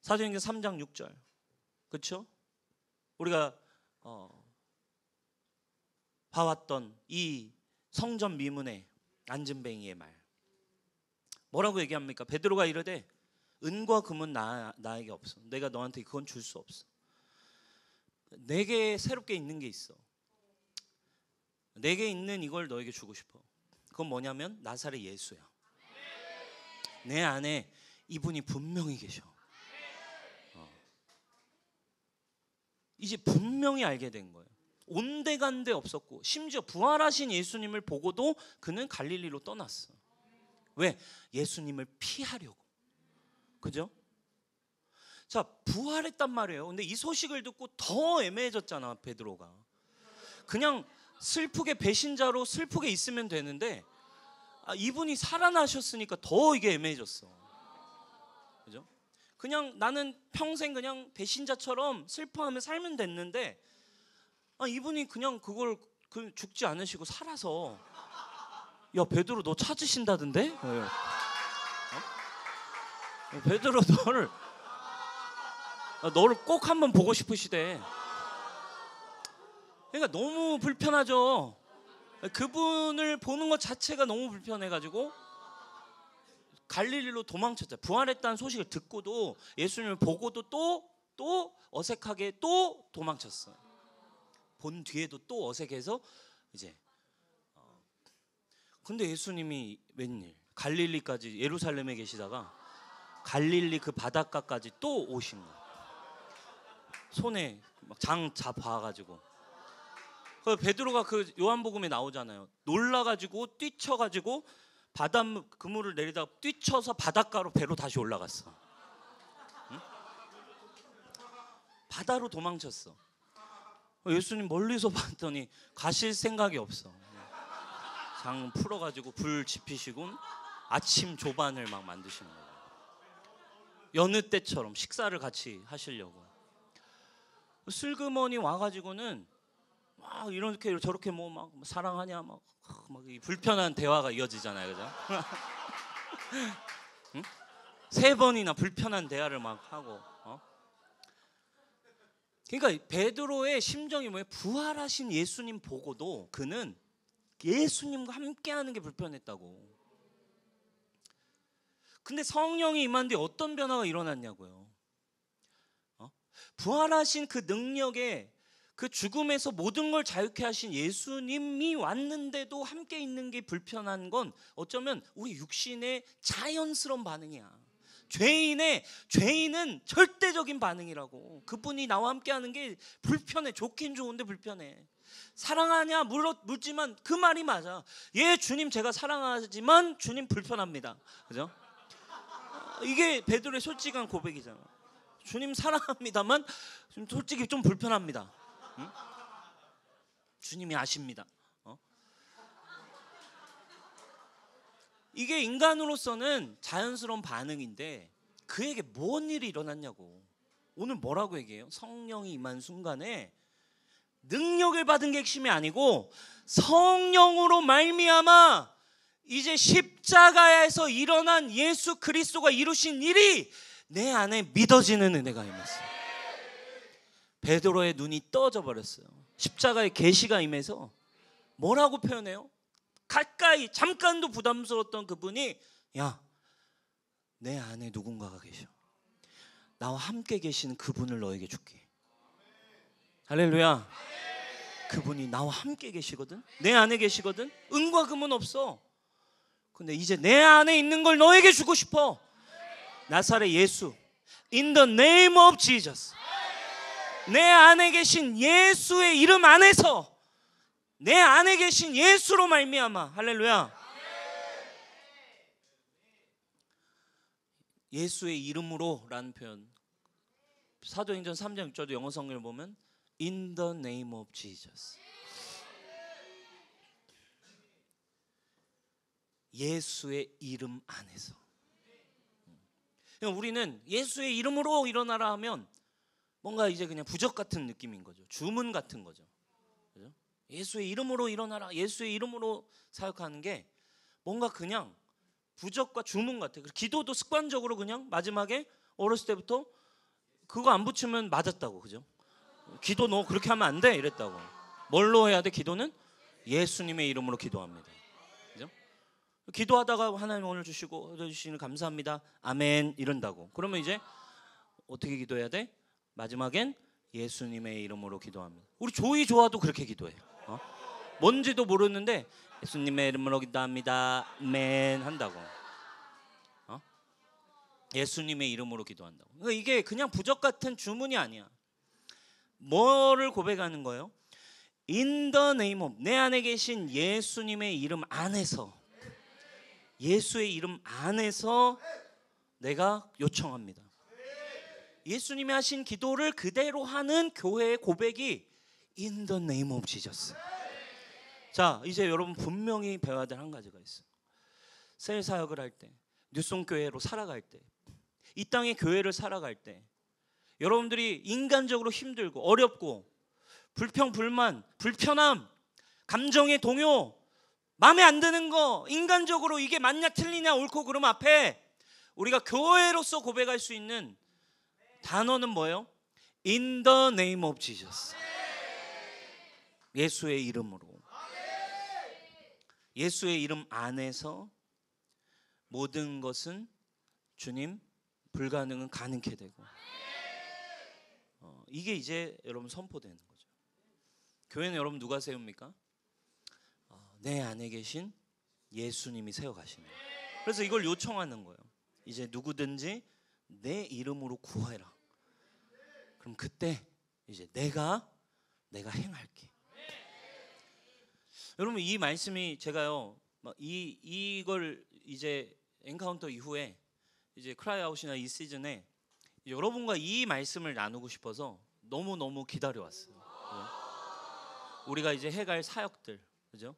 사도행전 3장 6절, 그렇죠? 우리가 봐왔던 이 성전 미문의 안진뱅이의 말, 뭐라고 얘기합니까? 베드로가 이르되 은과 금은 나에게 없어. 내가 너한테 그건 줄 수 없어. 내게 새롭게 있는 게 있어. 내게 있는 이걸 너에게 주고 싶어. 그건 뭐냐면 나사렛 예수야. 내 안에 이분이 분명히 계셔. 이제 분명히 알게 된 거예요. 온데간데 없었고, 심지어 부활하신 예수님을 보고도 그는 갈릴리로 떠났어. 왜? 예수님을 피하려고. 그죠? 자, 부활했단 말이에요. 근데 이 소식을 듣고 더 애매해졌잖아, 베드로가. 그냥 슬프게 배신자로 슬프게 있으면 되는데 이분이 살아나셨으니까 더 이게 애매해졌어. 그죠? 그냥 나는 평생 그냥 배신자처럼 슬퍼하며 살면 됐는데 이분이 그냥 그걸 죽지 않으시고 살아서, 야, 베드로 너 찾으신다던데? 베드로 너를 꼭 한번 보고 싶으시대. 그러니까 너무 불편하죠. 그분을 보는 것 자체가 너무 불편해가지고 갈릴리로 도망쳤죠. 부활했다는 소식을 듣고도, 예수님을 보고도 또 어색하게 또 도망쳤어요. 본 뒤에도 또 어색해서 이제 근데 예수님이 웬일 갈릴리까지, 예루살렘에 계시다가 갈릴리 그 바닷가까지 또 오신 거예요. 손에 장 잡아가지고. 그 베드로가 그 요한복음에 나오잖아요. 놀라가지고 뛰쳐가지고 그물을 내리다가 뛰쳐서 바닷가로 배로 다시 올라갔어. 응? 바다로 도망쳤어. 예수님 멀리서 봤더니 가실 생각이 없어. 장 풀어가지고 불 지피시고 아침 조반을 막 만드시는 거예요. 여느 때처럼 식사를 같이 하시려고. 슬그머니 와가지고는 막 이렇게 저렇게 뭐 막 사랑하냐 막 이 불편한 대화가 이어지잖아요, 그죠? 응? 3번이나 불편한 대화를 막 하고. 그러니까 베드로의 심정이 뭐예요? 부활하신 예수님 보고도 그는 예수님과 함께하는 게 불편했다고. 근데 성령이 임한 뒤에 어떤 변화가 일어났냐고요. 부활하신 그 능력에, 그 죽음에서 모든 걸 자유케 하신 예수님이 왔는데도 함께 있는 게 불편한 건 어쩌면 우리 육신의 자연스러운 반응이야. 죄인은 절대적인 반응이라고. 그분이 나와 함께하는 게 불편해. 좋긴 좋은데 불편해. 사랑하냐 묻지만 그 말이 맞아. 예, 주님 제가 사랑하지만 주님 불편합니다. 그죠? 이게 베드로의 솔직한 고백이잖아. 주님 사랑합니다만 좀 솔직히 좀 불편합니다. 응? 주님이 아십니다. 이게 인간으로서는 자연스러운 반응인데 그에게 뭔 일이 일어났냐고. 오늘 뭐라고 얘기해요? 성령이 임한 순간에 능력을 받은 게 핵심이 아니고 성령으로 말미암아 이제 십자가에서 일어난 예수 그리스도가 이루신 일이 내 안에 믿어지는 은혜가 임했어요. 베드로의 눈이 떠져 버렸어요. 십자가의 계시가 임해서 뭐라고 표현해요? 가까이 잠깐도 부담스러웠던 그분이 야, 내 안에 누군가가 계셔. 나와 함께 계시는 그분을 너에게 줄게. 할렐루야. 그분이 나와 함께 계시거든. 내 안에 계시거든. 은과 금은 없어. 근데 이제 내 안에 있는 걸 너에게 주고 싶어. 나사렛 예수, In the name of Jesus. 내 안에 계신 예수의 이름 안에서, 내 안에 계신 예수로 말미암아. 할렐루야. 예수의 이름으로 라는 표현, 사도행전 3장 6절도 영어 성경을 보면 In the name of Jesus. 예수의 이름 안에서. 그러니까 우리는 예수의 이름으로 일어나라 하면 뭔가 이제 그냥 부적 같은 느낌인 거죠. 주문 같은 거죠. 그죠? 예수의 이름으로 일어나라, 예수의 이름으로 사역하는 게 뭔가 그냥 부적과 주문 같아요. 기도도 습관적으로 그냥 마지막에 어렸을 때부터 그거 안 붙이면 맞았다고. 그죠? 기도 너 그렇게 하면 안 돼 이랬다고. 뭘로 해야 돼? 기도는 예수님의 이름으로 기도합니다. 그죠? 기도하다가 하나님 오늘 주시고 주시는 감사합니다. 아멘 이런다고. 그러면 이제 어떻게 기도해야 돼? 마지막엔 예수님의 이름으로 기도합니다. 우리 조이 조아도 그렇게 기도해요. 뭔지도 모르는데 예수님의 이름으로 기도합니다. 아멘 한다고. 예수님의 이름으로 기도한다고. 그러니까 이게 그냥 부적 같은 주문이 아니야. 뭐를 고백하는 거예요? In the name of, 내 안에 계신 예수님의 이름 안에서, 예수의 이름 안에서 내가 요청합니다. 예수님이 하신 기도를 그대로 하는 교회의 고백이 In the name of Jesus. 자, 이제 여러분 분명히 배워야 될 한 가지가 있어요. 셀 사역을 할 때, 뉴송 교회로 살아갈 때, 이 땅의 교회를 살아갈 때 여러분들이 인간적으로 힘들고 어렵고 불평, 불만, 불편함, 감정의 동요, 마음에 안 드는 거, 인간적으로 이게 맞냐 틀리냐 옳고 그름 앞에 우리가 교회로서 고백할 수 있는 단어는 뭐예요? In the name of Jesus. 예수의 이름으로. 예수의 이름 안에서 모든 것은 주님, 불가능은 가능케 되고. 이게 이제 여러분 선포되는 거죠. 교회는 여러분 누가 세웁니까? 내 안에 계신 예수님이 세워가시는 거예요. 그래서 이걸 요청하는 거예요. 이제 누구든지 내 이름으로 구하라. 그럼 그때 이제 내가 행할게. 여러분 이 말씀이 제가요 이걸 이제 엔카운터 이후에 이제 크라이아웃이나 이 시즌에 여러분과 이 말씀을 나누고 싶어서 너무 기다려왔어요. 우리가 이제 해갈 사역들, 그죠?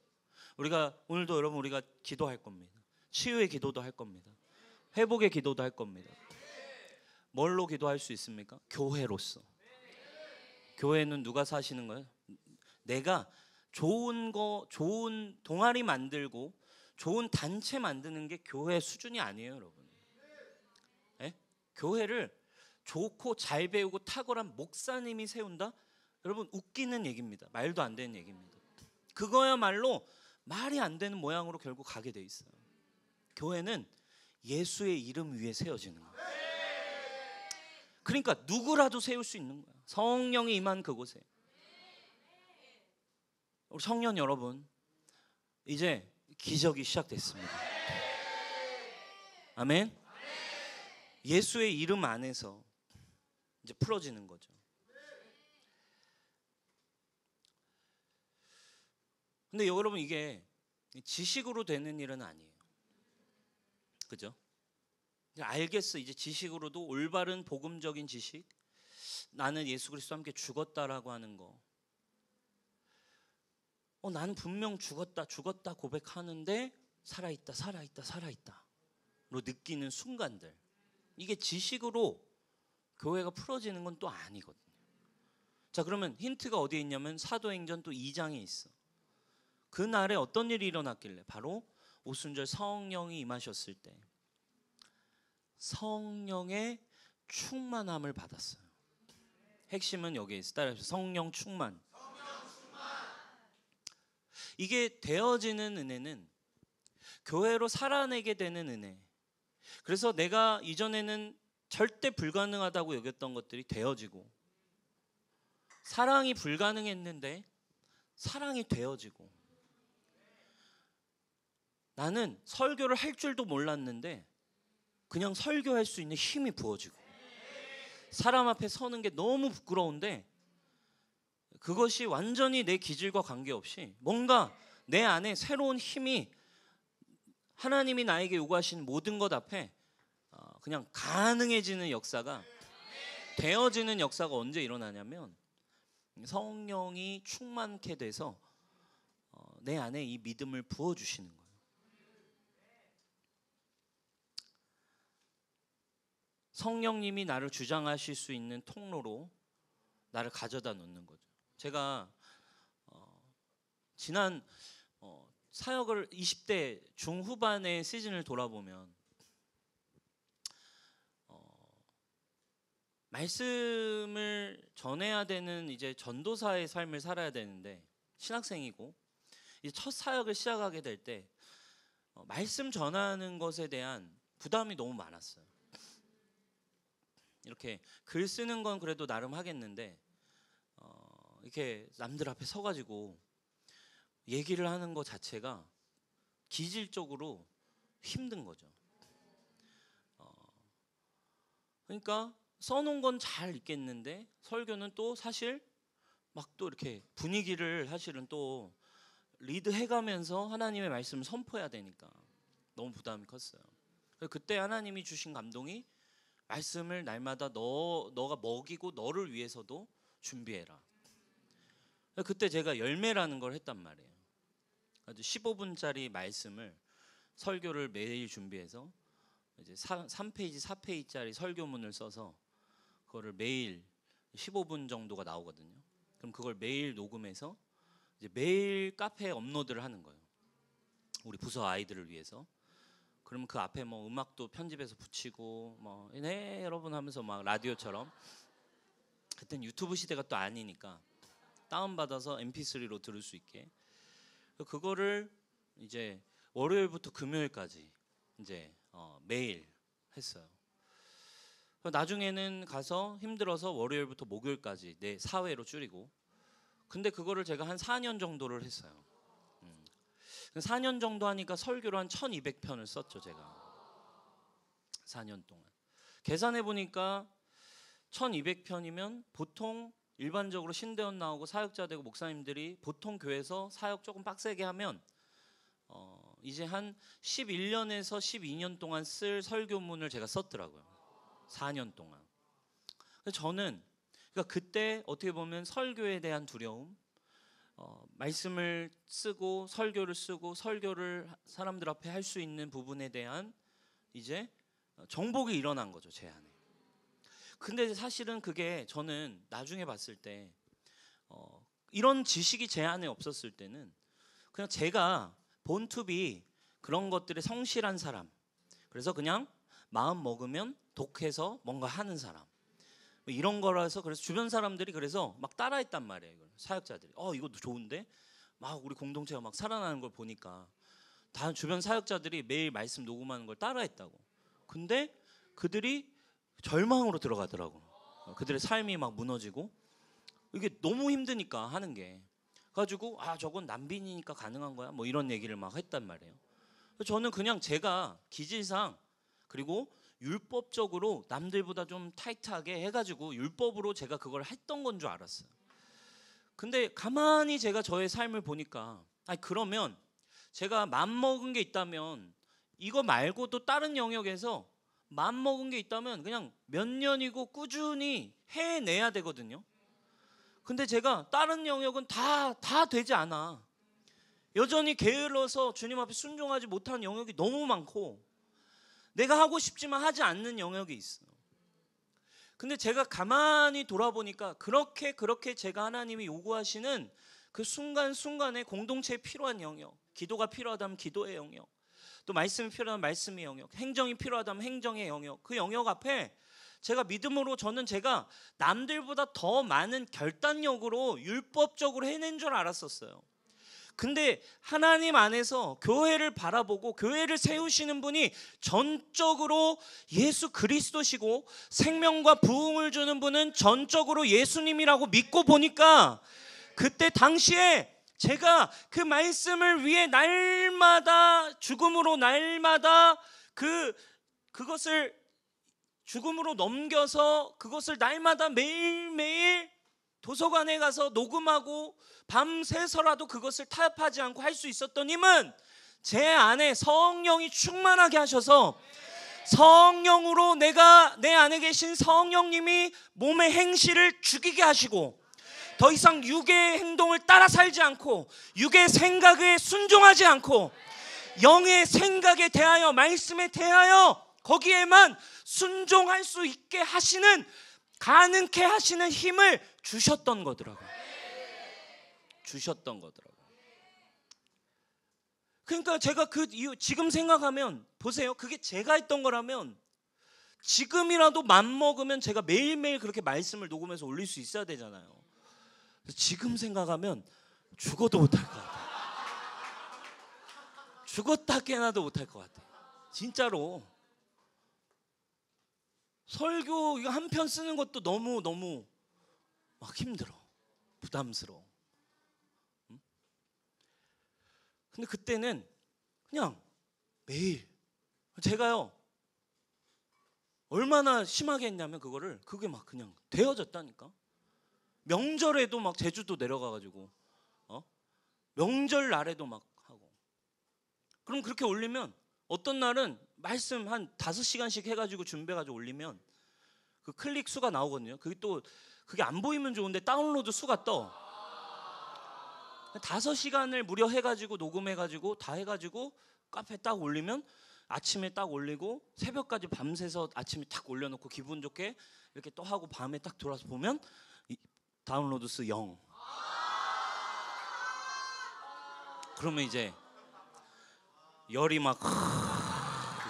우리가 오늘도 여러분 우리가 기도할 겁니다. 치유의 기도도 할 겁니다. 회복의 기도도 할 겁니다. 뭘로 기도할 수 있습니까? 교회로서. 교회는 누가 사시는 거예요? 내가 좋은 동아리 만들고 좋은 단체 만드는 게 교회 수준이 아니에요, 여러분. 네? 교회를 좋고 잘 배우고 탁월한 목사님이 세운다? 여러분 웃기는 얘기입니다. 말도 안 되는 얘기입니다. 그거야말로 말이 안 되는 모양으로 결국 가게 돼 있어요. 교회는 예수의 이름 위에 세워지는 거예요. 그러니까 누구라도 세울 수 있는 거야. 성령이 임한 그곳에. 우리 청년 여러분, 이제 기적이 시작됐습니다. 아멘. 예수의 이름 안에서 이제 풀어지는 거죠. 근데 여러분 이게 지식으로 되는 일은 아니에요. 그죠? 알겠어. 이제 지식으로도 올바른 복음적인 지식, 나는 예수 그리스도와 함께 죽었다라고 하는 거. 나는 분명 죽었다 고백하는데 살아있다로 느끼는 순간들. 이게 지식으로 교회가 풀어지는 건 또 아니거든요. 자, 그러면 힌트가 어디에 있냐면 사도행전 또 2장에 있어. 그날에 어떤 일이 일어났길래 바로 오순절 성령이 임하셨을 때 성령의 충만함을 받았어요. 핵심은 여기에 있어. 따라서 성령 충만. 이게 되어지는 은혜는 교회로 살아내게 되는 은혜. 그래서 내가 이전에는 절대 불가능하다고 여겼던 것들이 되어지고, 사랑이 불가능했는데 사랑이 되어지고, 나는 설교를 할 줄도 몰랐는데 그냥 설교할 수 있는 힘이 부어지고, 사람 앞에 서는 게 너무 부끄러운데 그것이 완전히 내 기질과 관계없이 뭔가 내 안에 새로운 힘이, 하나님이 나에게 요구하신 모든 것 앞에 그냥 가능해지는 역사가, 되어지는 역사가 언제 일어나냐면 성령이 충만케 돼서 내 안에 이 믿음을 부어주시는 거예요. 성령님이 나를 주장하실 수 있는 통로로 나를 가져다 놓는 거죠. 제가 지난 사역을 20대 중후반의 시즌을 돌아보면 말씀을 전해야 되는 이제 전도사의 삶을 살아야 되는데, 신학생이고 이제 첫 사역을 시작하게 될 때 말씀 전하는 것에 대한 부담이 너무 많았어요. 이렇게 글 쓰는 건 그래도 나름 하겠는데 이렇게 남들 앞에 서가지고 얘기를 하는 것 자체가 기질적으로 힘든 거죠. 그러니까 써놓은 건 잘 있겠는데 설교는 또 사실 막 또 이렇게 분위기를 사실은 또 리드해가면서 하나님의 말씀을 선포해야 되니까 너무 부담이 컸어요. 그때 하나님이 주신 감동이 말씀을 날마다 너가 먹이고 너를 위해서도 준비해라. 그때 제가 열매라는 걸 했단 말이에요. 15분짜리 말씀을, 설교를 매일 준비해서 이제 3페이지 4페이지짜리 설교문을 써서 그거를 매일 15분 정도가 나오거든요. 그럼 그걸 매일 녹음해서 이제 매일 카페에 업로드를 하는 거예요. 우리 부서 아이들을 위해서. 그러면 그 앞에 뭐 음악도 편집해서 붙이고 뭐 네 여러분 하면서 막 라디오처럼, 그땐 유튜브 시대가 또 아니니까 다운받아서 mp3로 들을 수 있게, 그거를 이제 월요일부터 금요일까지 이제 매일 했어요. 나중에는 가서 힘들어서 월요일부터 목요일까지 내 4회로 줄이고, 근데 그거를 제가 한 4년 정도를 했어요. 4년 정도 하니까 설교를 한 1200편을 썼죠. 제가 4년 동안 계산해 보니까 1200편이면 보통 일반적으로 신대원 나오고 사역자 되고 목사님들이 보통 교회에서 사역 조금 빡세게 하면 이제 한 11년에서 12년 동안 쓸 설교문을 제가 썼더라고요. 4년 동안. 저는 그러니까 그때 어떻게 보면 설교에 대한 두려움, 말씀을 쓰고 설교를 쓰고 설교를 사람들 앞에 할 수 있는 부분에 대한 이제 정복이 일어난 거죠, 제 안에. 근데 사실은 그게 저는 나중에 봤을 때 이런 지식이 제 안에 없었을 때는 그냥 제가 본투비 그런 것들에 성실한 사람, 그래서 그냥 마음 먹으면 독해서 뭔가 하는 사람, 이런 거라서, 그래서 주변 사람들이 그래서 막 따라했단 말이에요. 이걸 사역자들이 이것도 좋은데 막 우리 공동체가 막 살아나는 걸 보니까 다 주변 사역자들이 매일 말씀 녹음하는 걸 따라했다고. 근데 그들이 절망으로 들어가더라고. 그들의 삶이 막 무너지고, 이게 너무 힘드니까 하는 게, 가지고 저건 난빈이니까 가능한 거야 뭐 이런 얘기를 막 했단 말이에요. 저는 그냥 제가 기질상 그리고 율법적으로 남들보다 좀 타이트하게 해가지고 율법으로 제가 그걸 했던 건 줄 알았어요. 근데 가만히 제가 저의 삶을 보니까 그러면 제가 맘먹은 게 있다면 이거 말고도 다른 영역에서 맘먹은 게 있다면 그냥 몇 년이고 꾸준히 해내야 되거든요. 근데 제가 다른 영역은 다 되지 않아. 여전히 게을러서 주님 앞에 순종하지 못한 영역이 너무 많고, 내가 하고 싶지만 하지 않는 영역이 있어. 근데 제가 가만히 돌아보니까 그렇게 제가 하나님이 요구하시는 그 순간순간에 공동체에 필요한 영역, 기도가 필요하다면 기도의 영역, 또 말씀이 필요하다면 말씀의 영역, 행정이 필요하다면 행정의 영역, 그 영역 앞에 제가 믿음으로 저는 제가 남들보다 더 많은 결단력으로 율법적으로 해낸 줄 알았었어요. 근데 하나님 안에서 교회를 바라보고 교회를 세우시는 분이 전적으로 예수 그리스도시고 생명과 부흥을 주는 분은 전적으로 예수님이라고 믿고 보니까 그때 당시에 제가 그 말씀을 위해 날마다 죽음으로 날마다 그것을 죽음으로 넘겨서 그것을 날마다 매일매일 도서관에 가서 녹음하고 밤새서라도 그것을 타협하지 않고 할 수 있었던 힘은 제 안에 성령이 충만하게 하셔서 성령으로 내 안에 계신 성령님이 몸의 행실을 죽이게 하시고 더 이상 육의 행동을 따라 살지 않고 육의 생각에 순종하지 않고 영의 생각에 대하여 말씀에 대하여 거기에만 순종할 수 있게 하시는 가능케 하시는 힘을 주셨던 거더라고요. 그러니까 제가 그 이유 지금 생각하면 보세요. 그게 제가 했던 거라면 지금이라도 맘먹으면 제가 매일매일 그렇게 말씀을 녹음해서 올릴 수 있어야 되잖아요. 지금 생각하면 죽어도 못할 것 같아요. 죽었다 깨나도 못할 것 같아요. 진짜로. 설교 이거 한 편 쓰는 것도 너무 막 힘들어. 부담스러워. 근데 그때는 그냥 매일 제가요 얼마나 심하게 했냐면 그게 막 그냥 되어졌다니까. 명절에도 막 제주도 내려가가지고 명절 날에도 막 하고. 그럼 그렇게 올리면 어떤 날은 말씀 한 5시간씩 해가지고 준비해가지고 올리면 그 클릭 수가 나오거든요. 그게 안 보이면 좋은데 다운로드 수가 떠. 5시간을 무려 해가지고 녹음해가지고 다 해가지고 카페에 딱 올리면 아침에 딱 올리고 새벽까지 밤새서 아침에 딱 올려놓고 기분 좋게 이렇게 또 하고 밤에 딱 들어와서 보면 다운로드 수 0. 그러면 이제 열이 막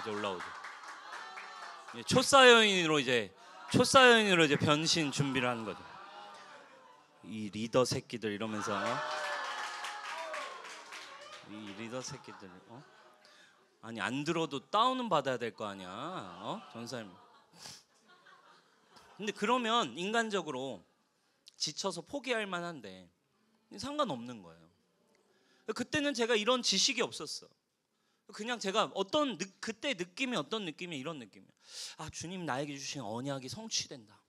이제 올라오죠. 초사연인으로 이제 변신 준비를 하는 거죠. 이 리더 새끼들 이러면서 이 리더 새끼들 아니 안 들어도 다운은 받아야 될 거 아니야. 전사님. 근데 그러면 인간적으로 지쳐서 포기할 만한데 상관없는 거예요. 그때는 제가 이런 지식이 없었어. 그냥 제가 그때 느낌이 어떤 느낌이 이런 느낌이에요. 아, 주님 나에게 주신 언약이 성취된다.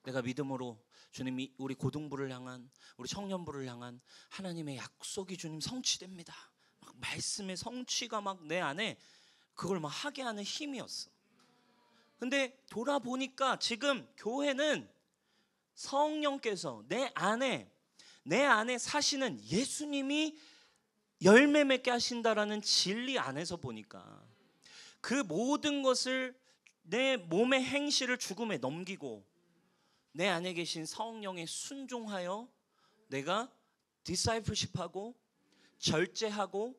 내가 믿음으로 주님이 우리 고등부를 향한 우리 청년부를 향한 하나님의 약속이 주님 성취됩니다. 막 말씀의 성취가 막 내 안에 그걸 막 하게 하는 힘이었어. 근데 돌아보니까 지금 교회는 성령께서 내 안에 사시는 예수님이 열매 맺게 하신다라는 진리 안에서 보니까 그 모든 것을 내 몸의 행실을 죽음에 넘기고 내 안에 계신 성령에 순종하여 내가 디사이플십하고 절제하고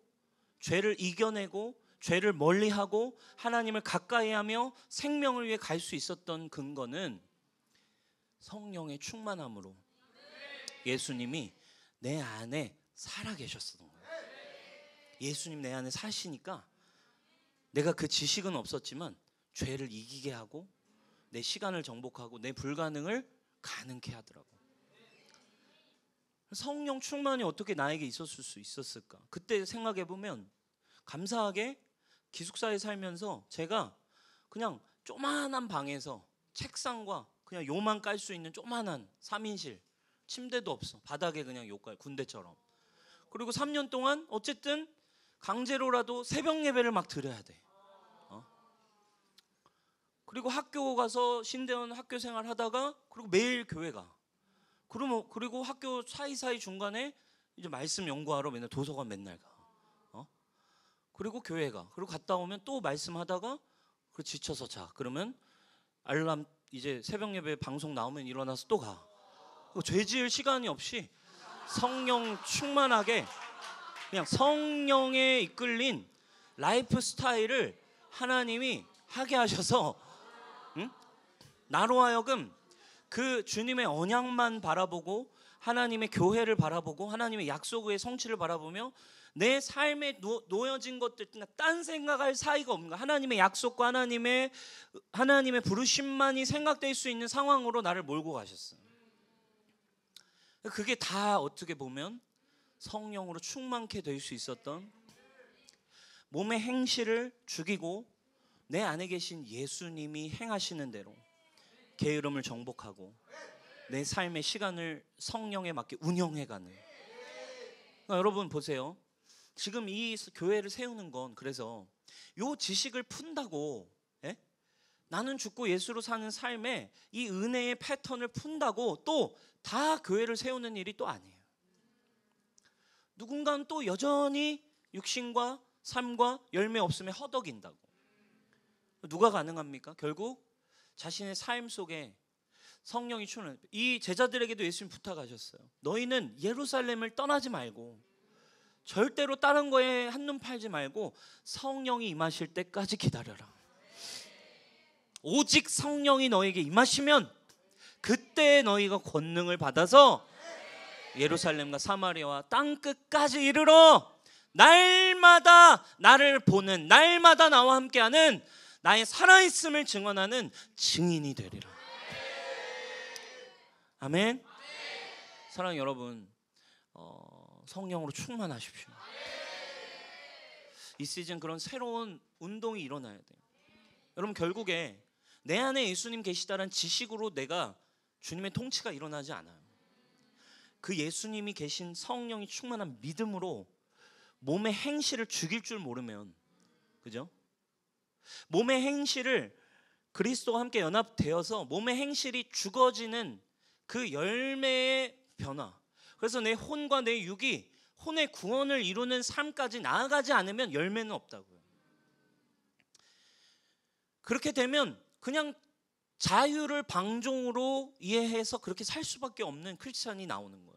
죄를 이겨내고 죄를 멀리하고 하나님을 가까이하며 생명을 위해 갈 수 있었던 근거는 성령의 충만함으로 예수님이 내 안에 살아계셨던 거예요. 예수님 내 안에 사시니까 내가 그 지식은 없었지만 죄를 이기게 하고 내 시간을 정복하고 내 불가능을 가능케 하더라고. 성령 충만이 어떻게 나에게 있었을 수 있었을까? 그때 생각해 보면 감사하게 기숙사에 살면서 제가 그냥 조만한 방에서 책상과 그냥 요만 깔 수 있는 조만한 3인실, 침대도 없어. 바닥에 그냥 요 깔 군대처럼. 그리고 3년 동안 어쨌든 강제로라도 새벽 예배를 막 드려야 돼. 그리고 학교 가서 신대원 학교 생활 하다가 그리고 매일 교회 가. 그리고 학교 사이사이 중간에 이제 말씀 연구하러 맨날 도서관 맨날 가. 그리고 교회 가. 그리고 갔다 오면 또 말씀하다가 그리고 지쳐서 자. 그러면 알람 이제 새벽 예배 방송 나오면 일어나서 또 가. 죄 지을 시간이 없이 성령 충만하게 그냥 성령에 이끌린 라이프 스타일을 하나님이 하게 하셔서 나로 하여금 그 주님의 언약만 바라보고 하나님의 교회를 바라보고 하나님의 약속의 성취를 바라보며 내 삶에 놓여진 것들, 딴 생각할 사이가 없는 거야. 하나님의 약속과 하나님의 부르심만이 생각될 수 있는 상황으로 나를 몰고 가셨어요. 그게 다 어떻게 보면 성령으로 충만케 될 수 있었던, 몸의 행실을 죽이고 내 안에 계신 예수님이 행하시는 대로 게으름을 정복하고 내 삶의 시간을 성령에 맞게 운영해가는. 그러니까 여러분 보세요. 지금 이 교회를 세우는 건 그래서 요 지식을 푼다고 나는 죽고 예수로 사는 삶에 이 은혜의 패턴을 푼다고 또 다 교회를 세우는 일이 또 아니에요. 누군가는 또 여전히 육신과 삶과 열매 없음에 허덕인다고. 누가 가능합니까? 결국 자신의 삶 속에 성령이 충만. 이 제자들에게도 예수님 부탁하셨어요. 너희는 예루살렘을 떠나지 말고 절대로 다른 거에 한눈 팔지 말고 성령이 임하실 때까지 기다려라. 오직 성령이 너에게 임하시면 그때 너희가 권능을 받아서 예루살렘과 사마리아와 땅 끝까지 이르러 날마다 나를 보는, 날마다 나와 함께하는 나의 살아있음을 증언하는 증인이 되리라. 아멘. 사랑하는 여러분, 성령으로 충만하십시오. 이 시즌 그런 새로운 운동이 일어나야 돼요. 여러분 결국에 내 안에 예수님 계시다는 지식으로 내가 주님의 통치가 일어나지 않아요. 그 예수님이 계신 성령이 충만한 믿음으로 몸의 행실을 죽일 줄 모르면, 그죠? 몸의 행실을 그리스도와 함께 연합되어서 몸의 행실이 죽어지는 그 열매의 변화. 그래서 내 혼과 내 육이 혼의 구원을 이루는 삶까지 나아가지 않으면 열매는 없다고요. 그렇게 되면 그냥 자유를 방종으로 이해해서 그렇게 살 수밖에 없는 크리스찬이 나오는 거예요.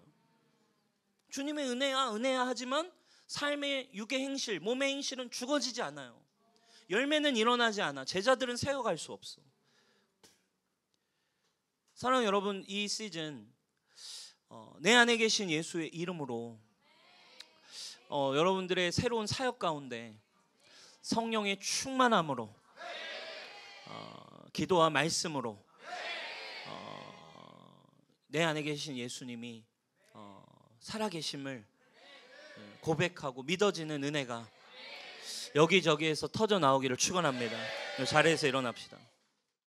주님의 은혜야 은혜야 하지만 삶의 육의 행실, 몸의 행실은 죽어지지 않아요. 열매는 일어나지 않아. 제자들은 세워갈 수 없어. 사랑하는 여러분, 이 시즌 내 안에 계신 예수의 이름으로 여러분들의 새로운 사역 가운데 성령의 충만함으로 기도와 말씀으로 내 안에 계신 예수님이 살아계심을 고백하고 믿어지는 은혜가 여기저기에서 터져 나오기를 축원합니다. 자리에서 일어납시다.